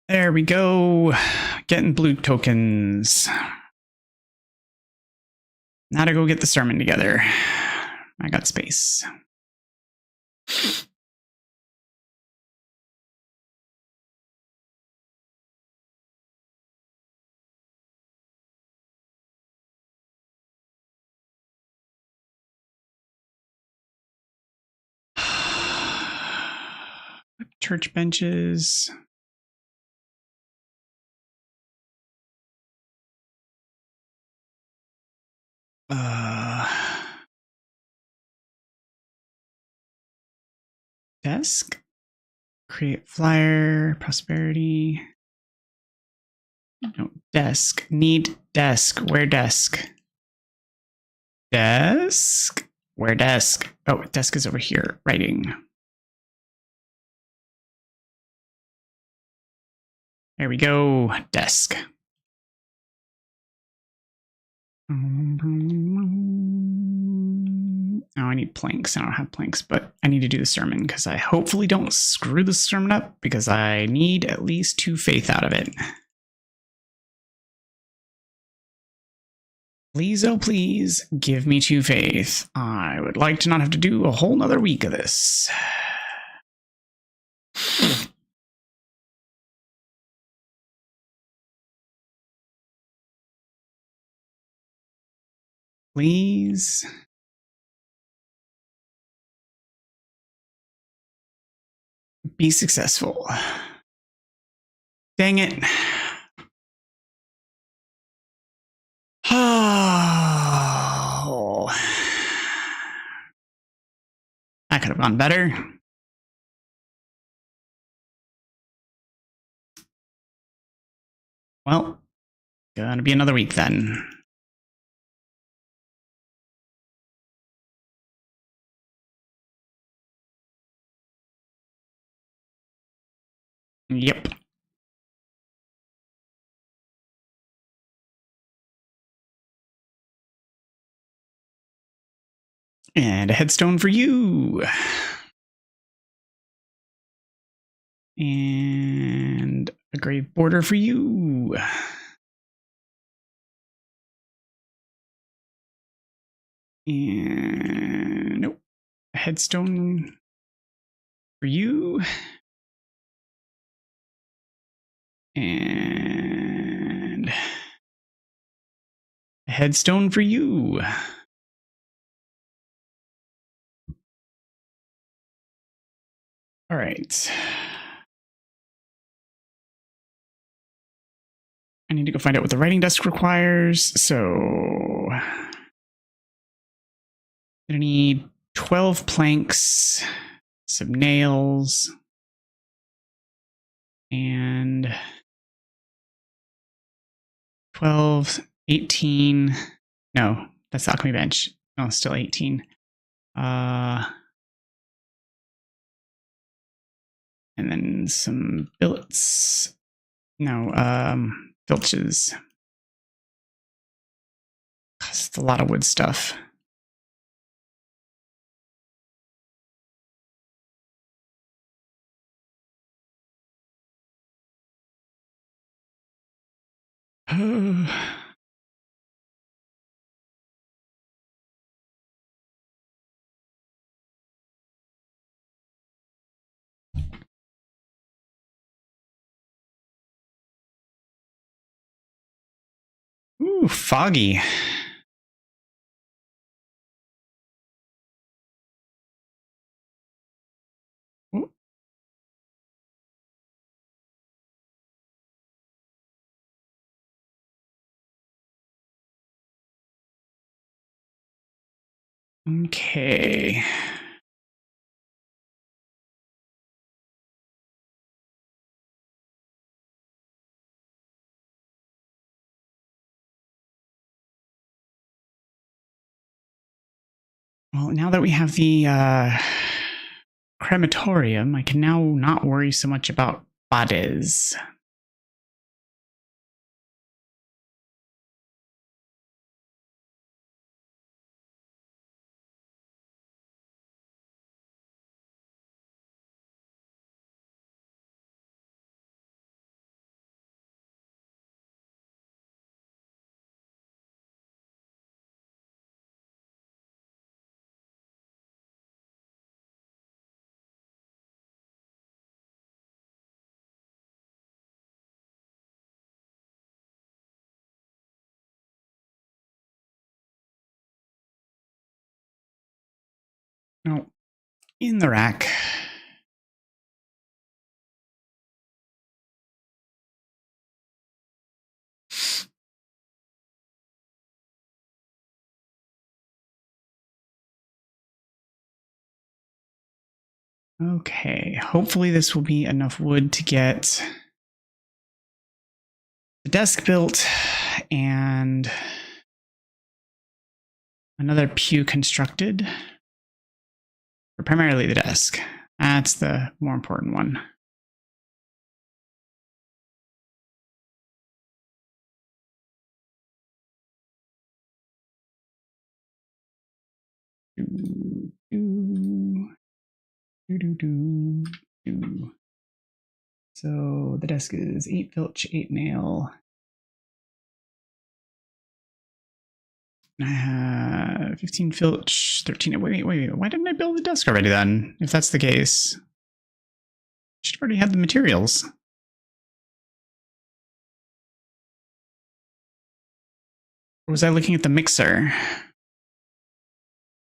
S1: There we go. Getting blue tokens. Now to go get the sermon together. I got space. Church benches. Desk. Create flyer. Prosperity. No, desk. Need desk. Where desk? Desk? Where desk? Oh, desk is over here. Writing. There we go. Desk. Oh, I need planks. I don't have planks, but I need to do the sermon because I hopefully don't screw the sermon up because I need at least 2 faith out of it. Please, oh please, give me 2 faith. I would like to not have to do a whole nother week of this. Please. Be successful. Dang it. Oh. That could have gone better. Well, gonna be another week then. Yep. And a headstone for you. And a grave border for you. And nope. A headstone for you. And a headstone for you. All right. I need to go find out what the writing desk requires. So I need 12 planks, some nails, and 12, 18. No, that's the alchemy bench. No, still 18. And then some billets. No, filches. It's a lot of wood stuff. Ooh, foggy. Ooh. Okay. Well, now that we have the crematorium, I can now not worry so much about bodies. No, in the rack. Okay, hopefully this will be enough wood to get the desk built and another pew constructed. For primarily the desk. That's the more important one. So the desk is 8 filch, 8 nail. I have 15 filch, 13. Wait. Why didn't I build the desk already then? If that's the case, I should have already had the materials. Or was I looking at the mixer?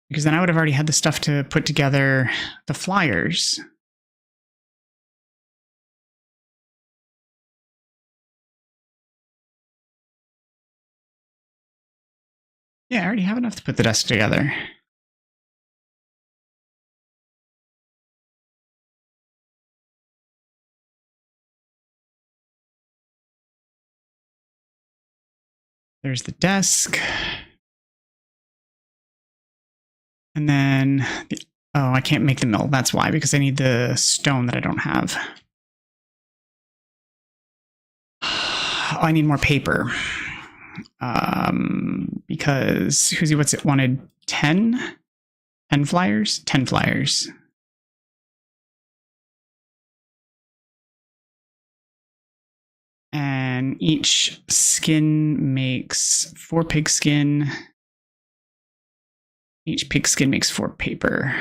S1: Because then I would have already had the stuff to put together the flyers. Yeah, I already have enough to put the desk together. There's the desk. And then, oh, I can't make the mill. That's why, because I need the stone that I don't have. Oh, I need more paper. Because Who's What's It wanted 10? 10 flyers? 10 flyers. And each skin makes 4 pig skin. Each pig skin makes 4 paper.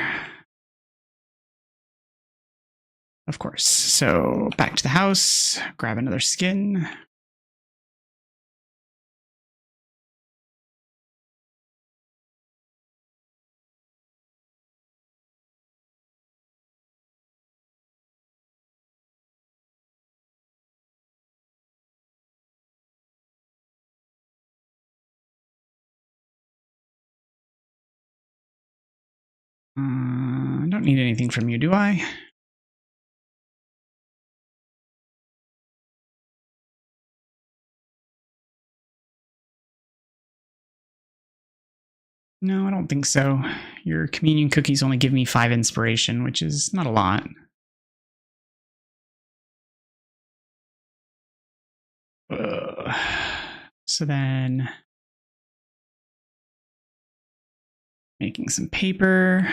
S1: Of course. So back to the house, grab another skin. I don't need anything from you, do I? No, I don't think so. Your communion cookies only give me 5 inspiration, which is not a lot. So then making some paper,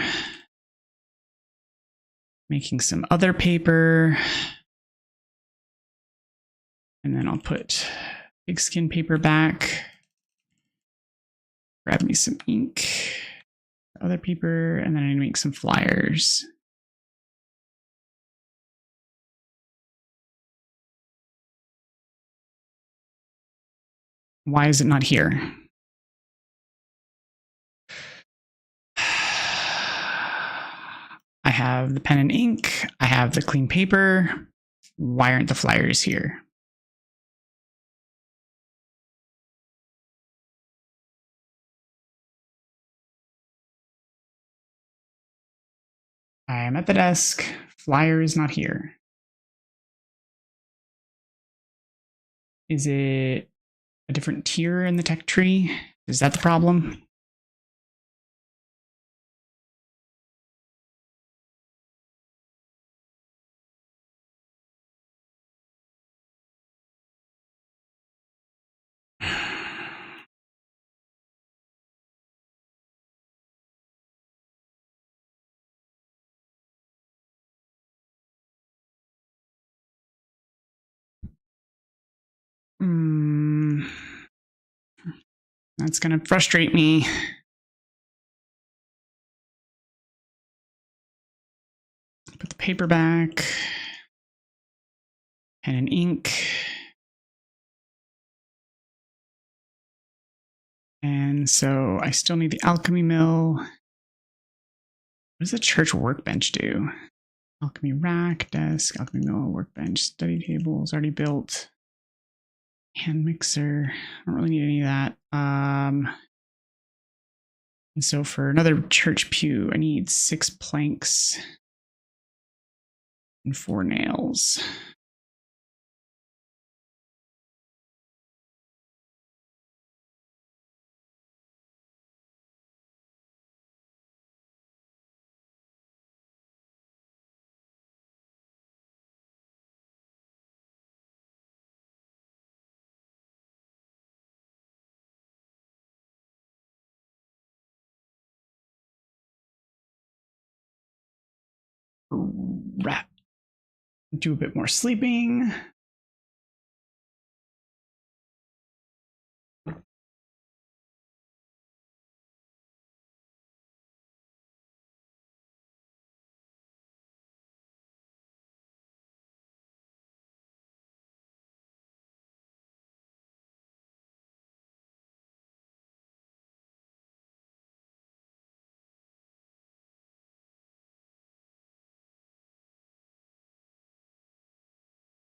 S1: making some other paper, and then I'll put pigskin paper back, grab me some ink, other paper, and then I need to make some flyers. Why is it not here? I have the pen and ink. I have the clean paper. Why aren't the flyers here? I am at the desk. Flyer is not here. Is it a different tier in the tech tree? Is that the problem? That's going to frustrate me. Put the paper back. Pen and ink. And so I still need the alchemy mill. What does the church workbench do? Alchemy rack, desk, alchemy mill, workbench, study tables already built. Hand mixer. I don't really need any of that. And so for another church pew, I need 6 planks and 4 nails. Rat. Do a bit more sleeping.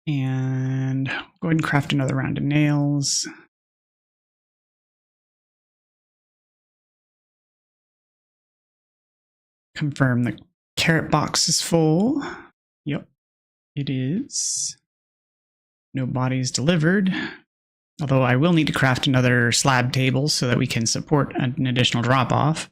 S1: And go ahead and craft another round of nails. Confirm the carrot box is full. Yep, it is. No bodies delivered. Although I will need to craft another slab table so that we can support an additional drop-off.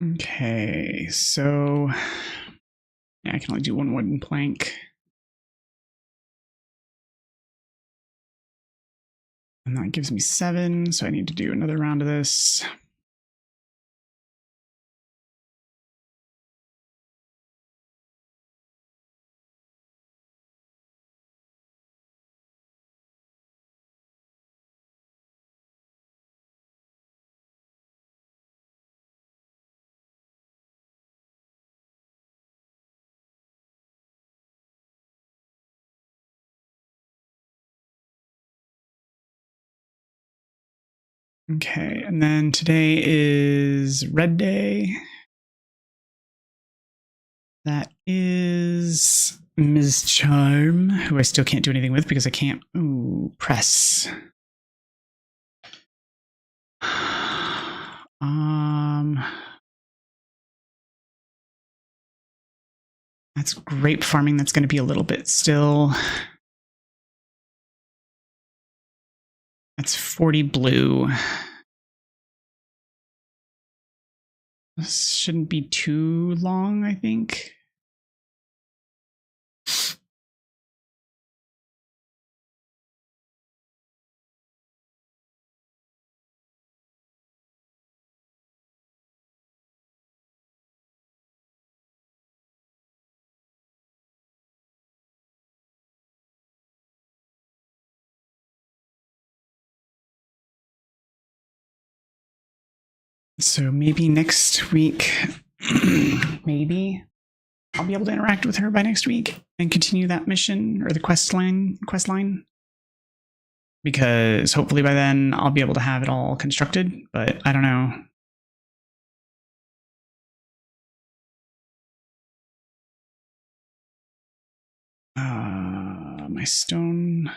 S1: Okay, so yeah, I can only do one wooden plank. And that gives me 7, so I need to do another round of this. Okay, and then today is red day. That is Ms. Charm, who I still can't do anything with because I can't press. That's grape farming. That's going to be a little bit still. That's 40 blue. This shouldn't be too long, I think. So maybe next week, maybe I'll be able to interact with her by next week and continue that mission or the quest line. Because hopefully by then I'll be able to have it all constructed, but I don't know. My stone.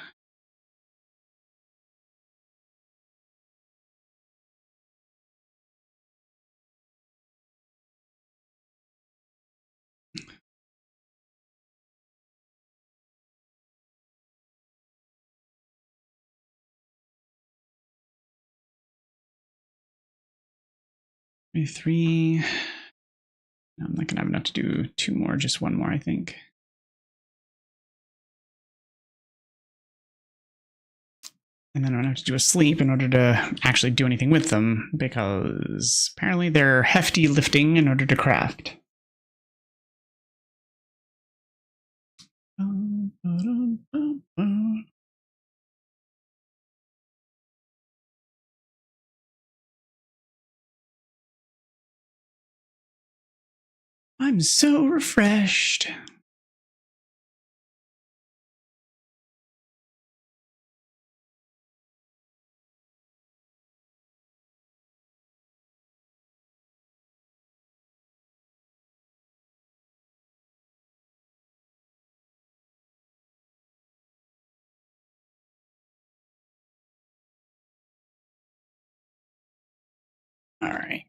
S1: Maybe 3. I'm not gonna have enough to do 2 more, just 1 more, I think. And then I'm gonna have to do a sleep in order to actually do anything with them, because apparently they're hefty lifting in order to craft. I'm so refreshed. All right.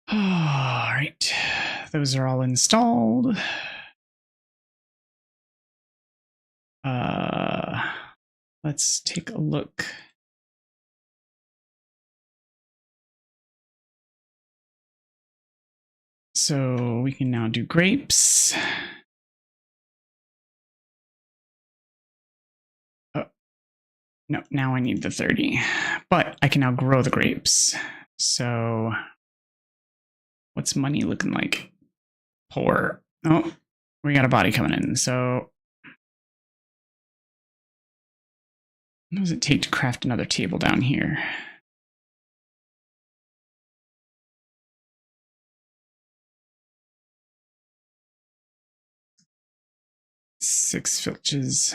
S1: All right. Those are all installed. Let's take a look. So we can now do grapes. Oh, no, now I need the 30. But I can now grow the grapes. So what's money looking like? Poor. Oh, we got a body coming in. So what does it take to craft another table down here? Six filches.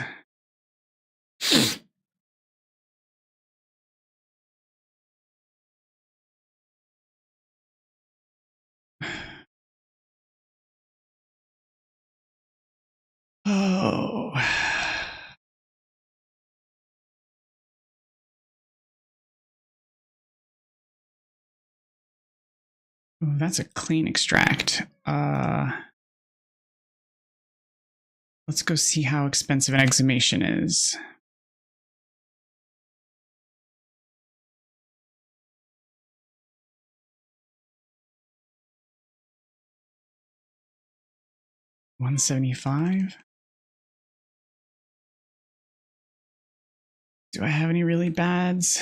S1: Oh. Oh, that's a clean extract. Let's go see how expensive an exhumation is. $175. Do I have any really bads?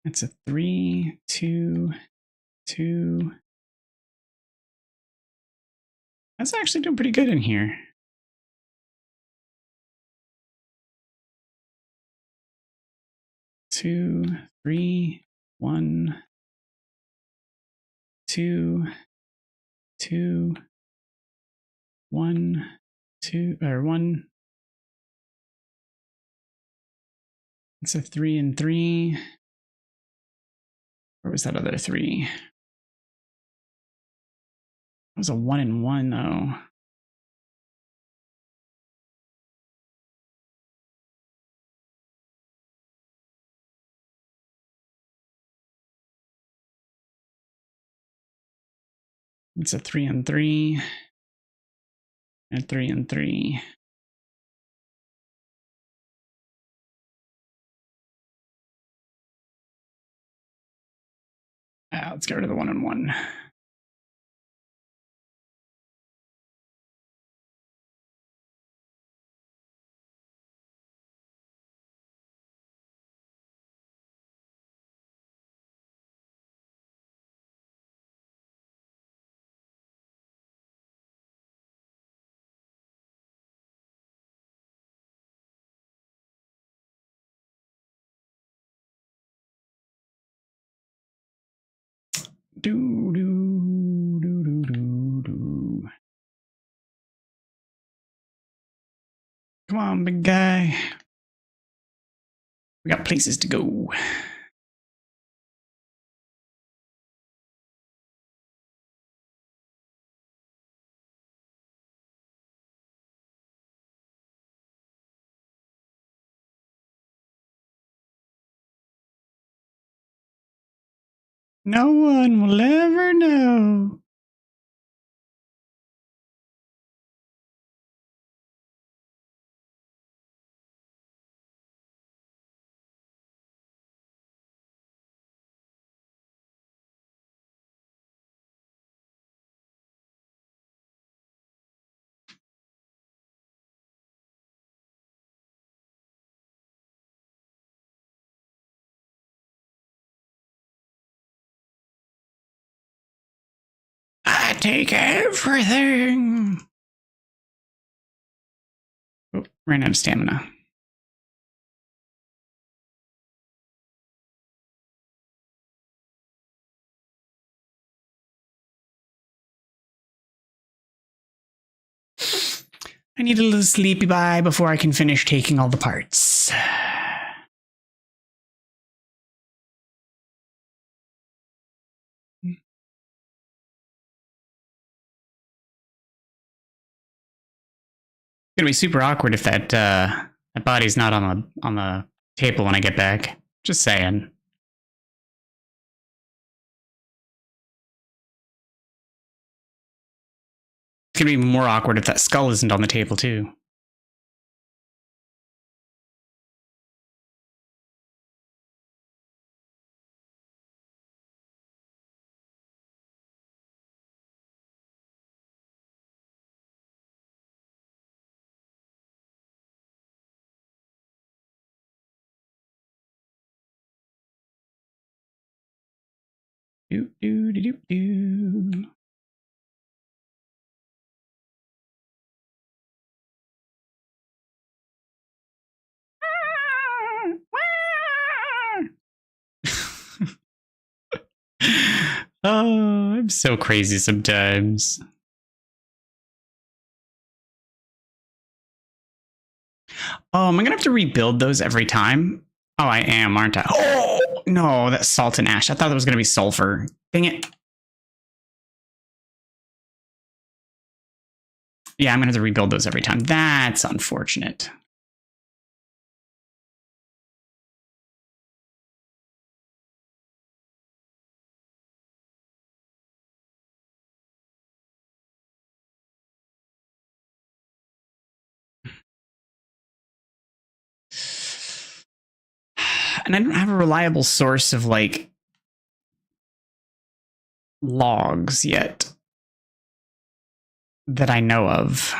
S1: That's a 3, 2, 2. That's actually doing pretty good in here. Two, 3, 1, 2, 2, 1, 2, or 1. It's a 3 and 3. Where was that other 3? That was a 1 and 1 though. It's a 3 and 3. And 3 and 3. Let's get rid of the 1 and 1. Do, do, do, do, do, do. Come on, big guy. We got places to go. No one will ever know. I take everything. Oh, ran out of stamina. I need a little sleepy bye before I can finish taking all the parts. It's gonna be super awkward if that that body's not on the table when I get back. Just saying. It's gonna be more awkward if that skull isn't on the table too. Do do do do do. Oh, I'm so crazy sometimes. Oh, am I gonna have to rebuild those every time? Oh, I am, aren't I? Oh, no, that's salt and ash. I thought that was gonna be sulfur. Dang it. Yeah, I'm gonna have to rebuild those every time. That's unfortunate. And I don't have a reliable source of like logs yet that I know of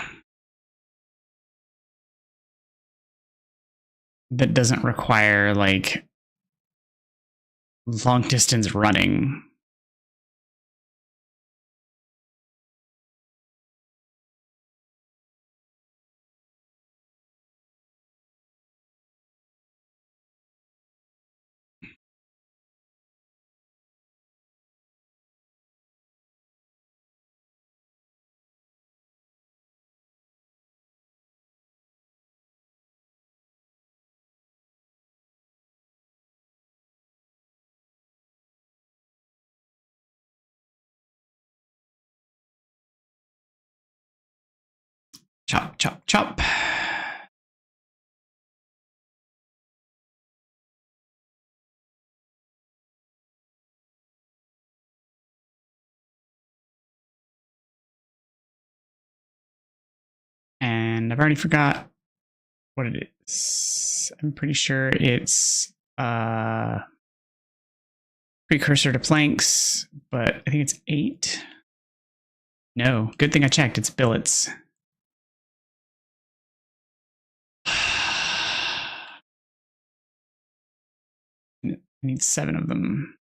S1: that doesn't require like long distance running. Chop, chop, chop. And I've already forgot what it is. I'm pretty sure it's precursor to planks, but I think it's 8. No, good thing I checked. It's billets. I need 7 of them.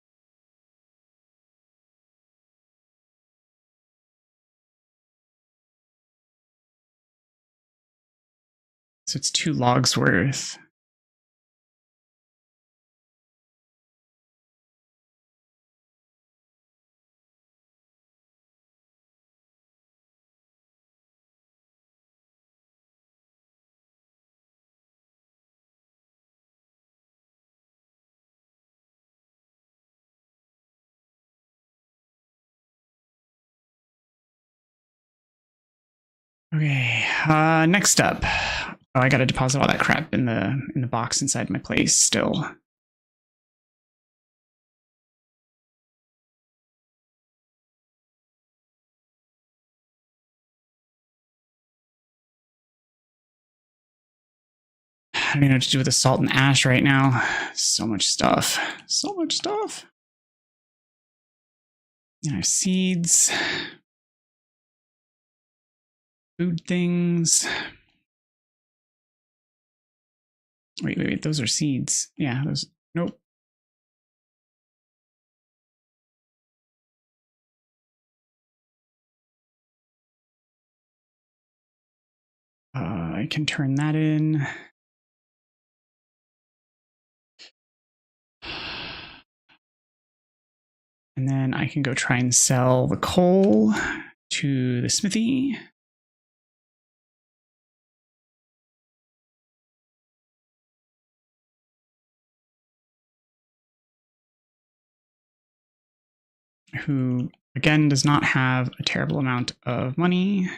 S1: So it's 2 logs worth. Okay, next up. Oh, I gotta deposit all that crap in the box inside my place still. I don't even know what to do with the salt and ash right now. So much stuff. So much stuff. And I have seeds. Food things. Wait. Those are seeds. Yeah, those. Nope. I can turn that in. And then I can go try and sell the coal to the smithy. Who, again, does not have a terrible amount of money.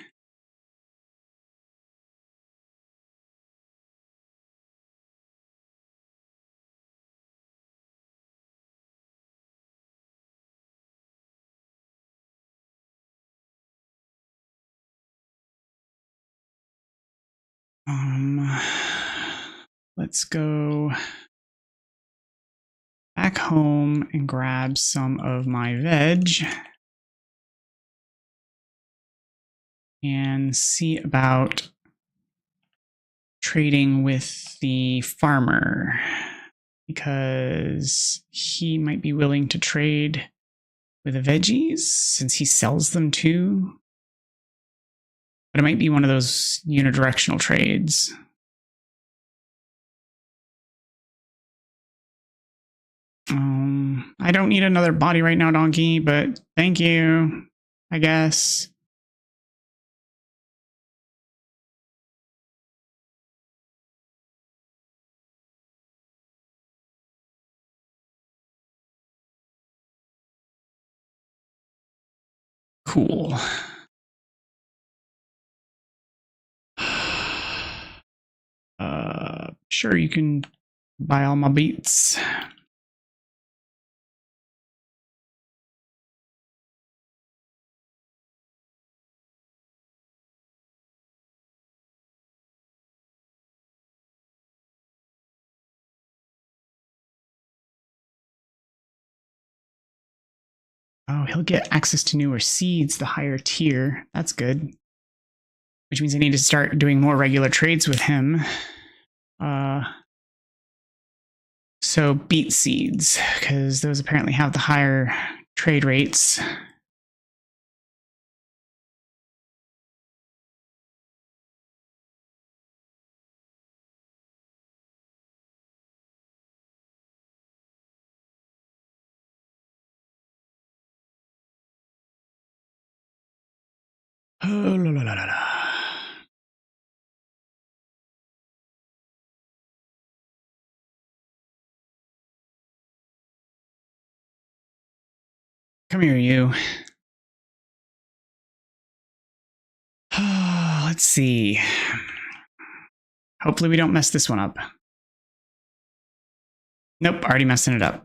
S1: Let's go back home and grab some of my veg and see about trading with the farmer because he might be willing to trade with the veggies since he sells them too. But it might be one of those unidirectional trades. I don't need another body right now, Donkey, but thank you, I guess. Cool. Sure, you can buy all my beats. Oh, he'll get access to newer seeds, the higher tier. That's good. Which means I need to start doing more regular trades with him. So beet seeds, because those apparently have the higher trade rates. Oh, la, la, la, la, la. Come here, you. Let's see. Hopefully we don't mess this one up. Nope, already messing it up.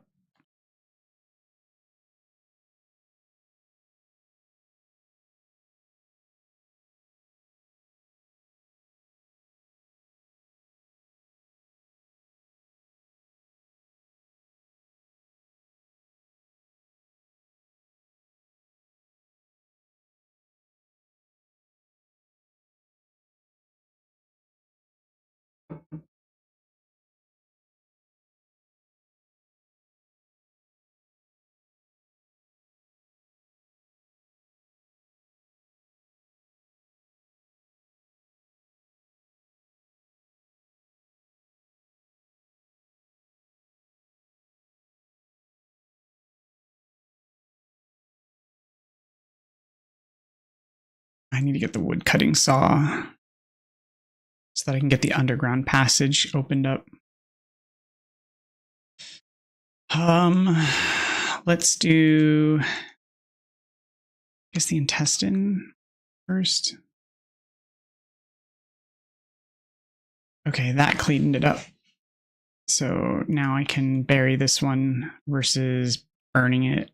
S1: I need to get the wood cutting saw so that I can get the underground passage opened up. Let's do, I guess, the intestine first. Okay, that cleaned it up. So now I can bury this one versus burning it.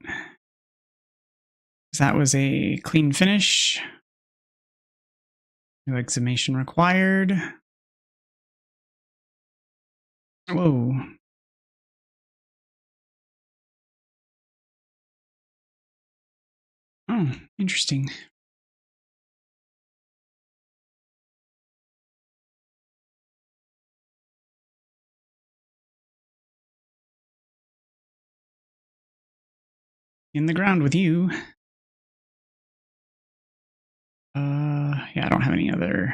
S1: That was a clean finish. No exhumation required. Whoa. Oh, interesting. In the ground with you. Yeah, I don't have any other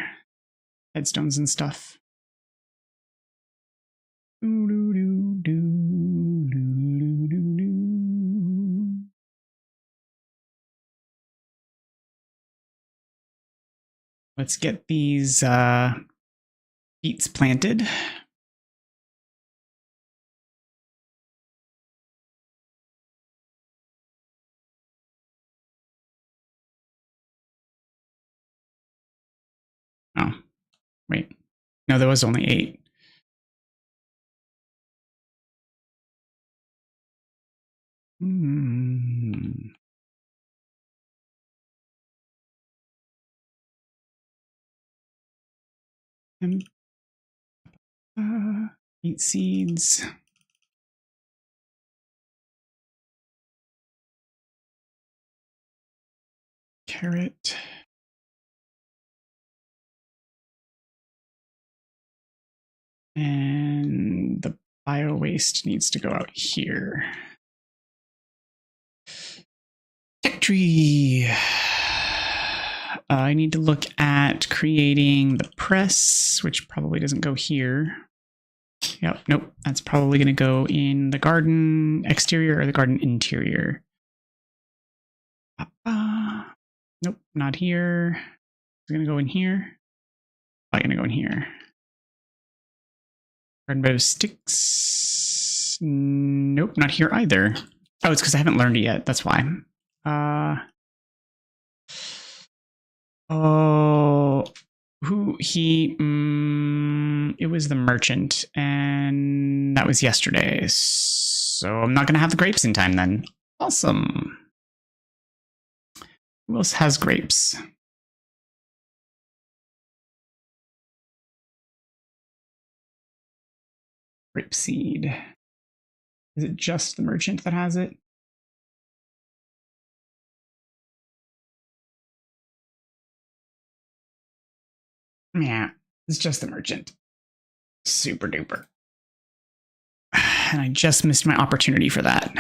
S1: headstones and stuff. Let's get these beets planted. Oh, wait. No, there was only 8. Beet seeds. Carrot. And the bio waste needs to go out here. Tech tree. I need to look at creating the press, which probably doesn't go here. Yep, nope. That's probably going to go in the garden exterior or the garden interior. Nope, not here. It's going to go in here. Probably going to go in here. Garden bed of sticks. Nope, not here either. Oh, it's because I haven't learned it yet. That's why. Oh, who he? It was the merchant, and that was yesterday. So I'm not going to have the grapes in time then. Awesome. Who else has grapes? Grapeseed. Is it just the merchant that has it? Yeah, it's just the merchant. Super duper. And I just missed my opportunity for that.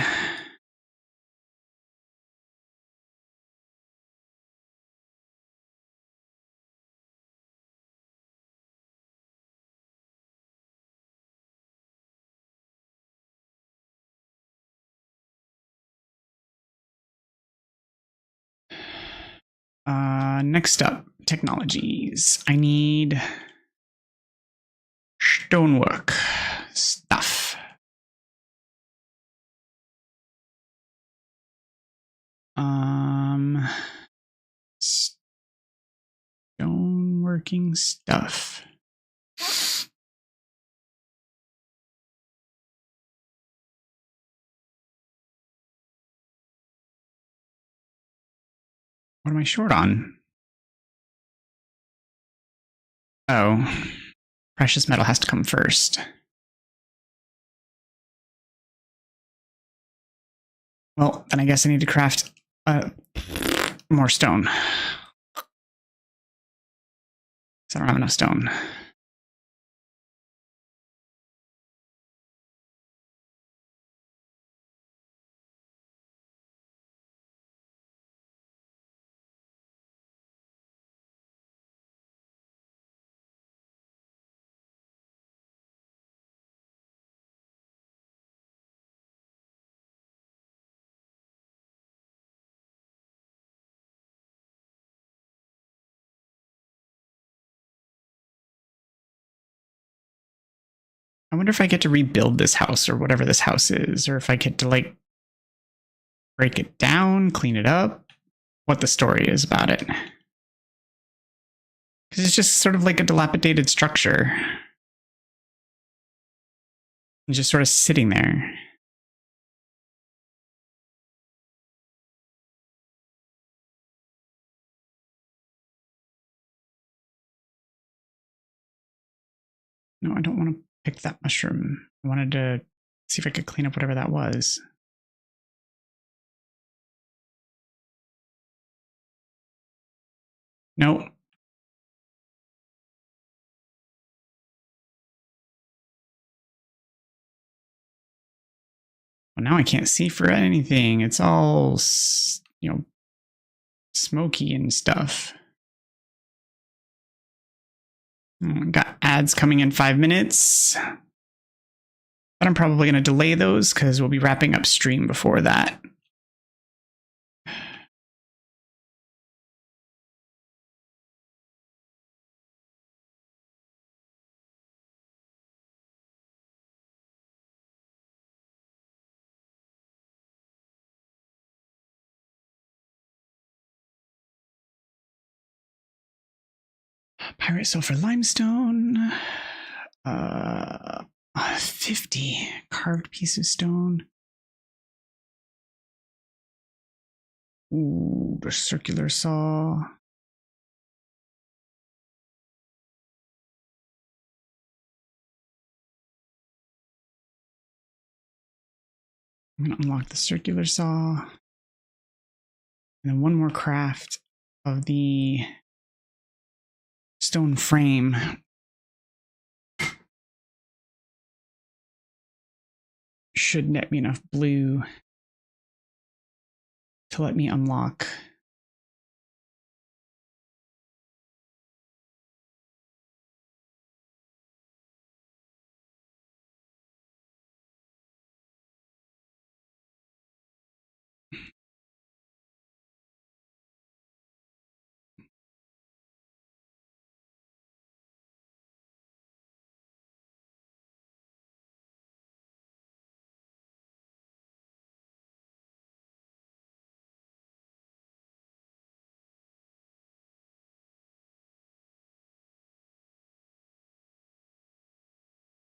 S1: Next up, technologies. I need stonework stuff. Stoneworking stuff. What am I short on? Oh, precious metal has to come first. Well, then I guess I need to craft more stone. So I don't have enough stone. I wonder if I get to rebuild this house or whatever this house is, or if I get to like break it down, clean it up, what the story is about it. Because it's just sort of like a dilapidated structure. It's just sort of sitting there. No, I don't want to pick that mushroom. I wanted to see if I could clean up whatever that was. Nope. Well, now I can't see for anything. It's all, smoky and stuff. Got ads coming in 5 minutes. But I'm probably going to delay those because we'll be wrapping up stream before that. Pirate sulfur limestone. 50 carved piece of stone. Ooh, the circular saw. I'm going to unlock the circular saw. And then one more craft of the stone frame. Should net me enough blue to let me unlock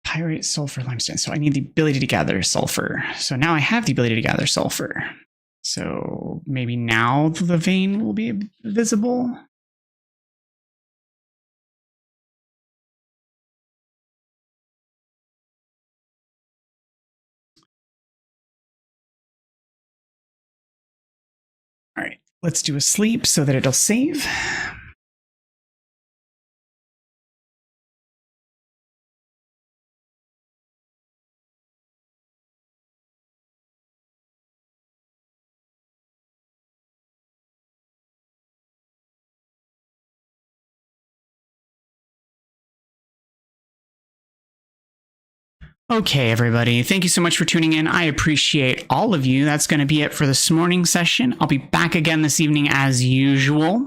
S1: pyrite sulfur limestone. So I need the ability to gather sulfur. So now I have the ability to gather sulfur. So maybe now the vein will be visible. All right, let's do a sleep so that it'll save. Okay, everybody. Thank you so much for tuning in. I appreciate all of you. That's going to be it for this morning session. I'll be back again this evening as usual.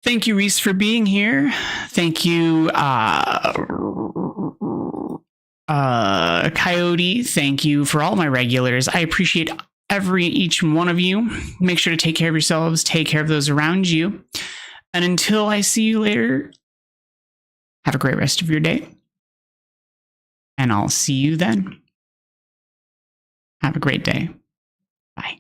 S1: Thank you, Reese, for being here. Thank you, Coyote. Thank you for all my regulars. I appreciate each one of you. Make sure to take care of yourselves, take care of those around you. And until I see you later, have a great rest of your day. And I'll see you then. Have a great day. Bye.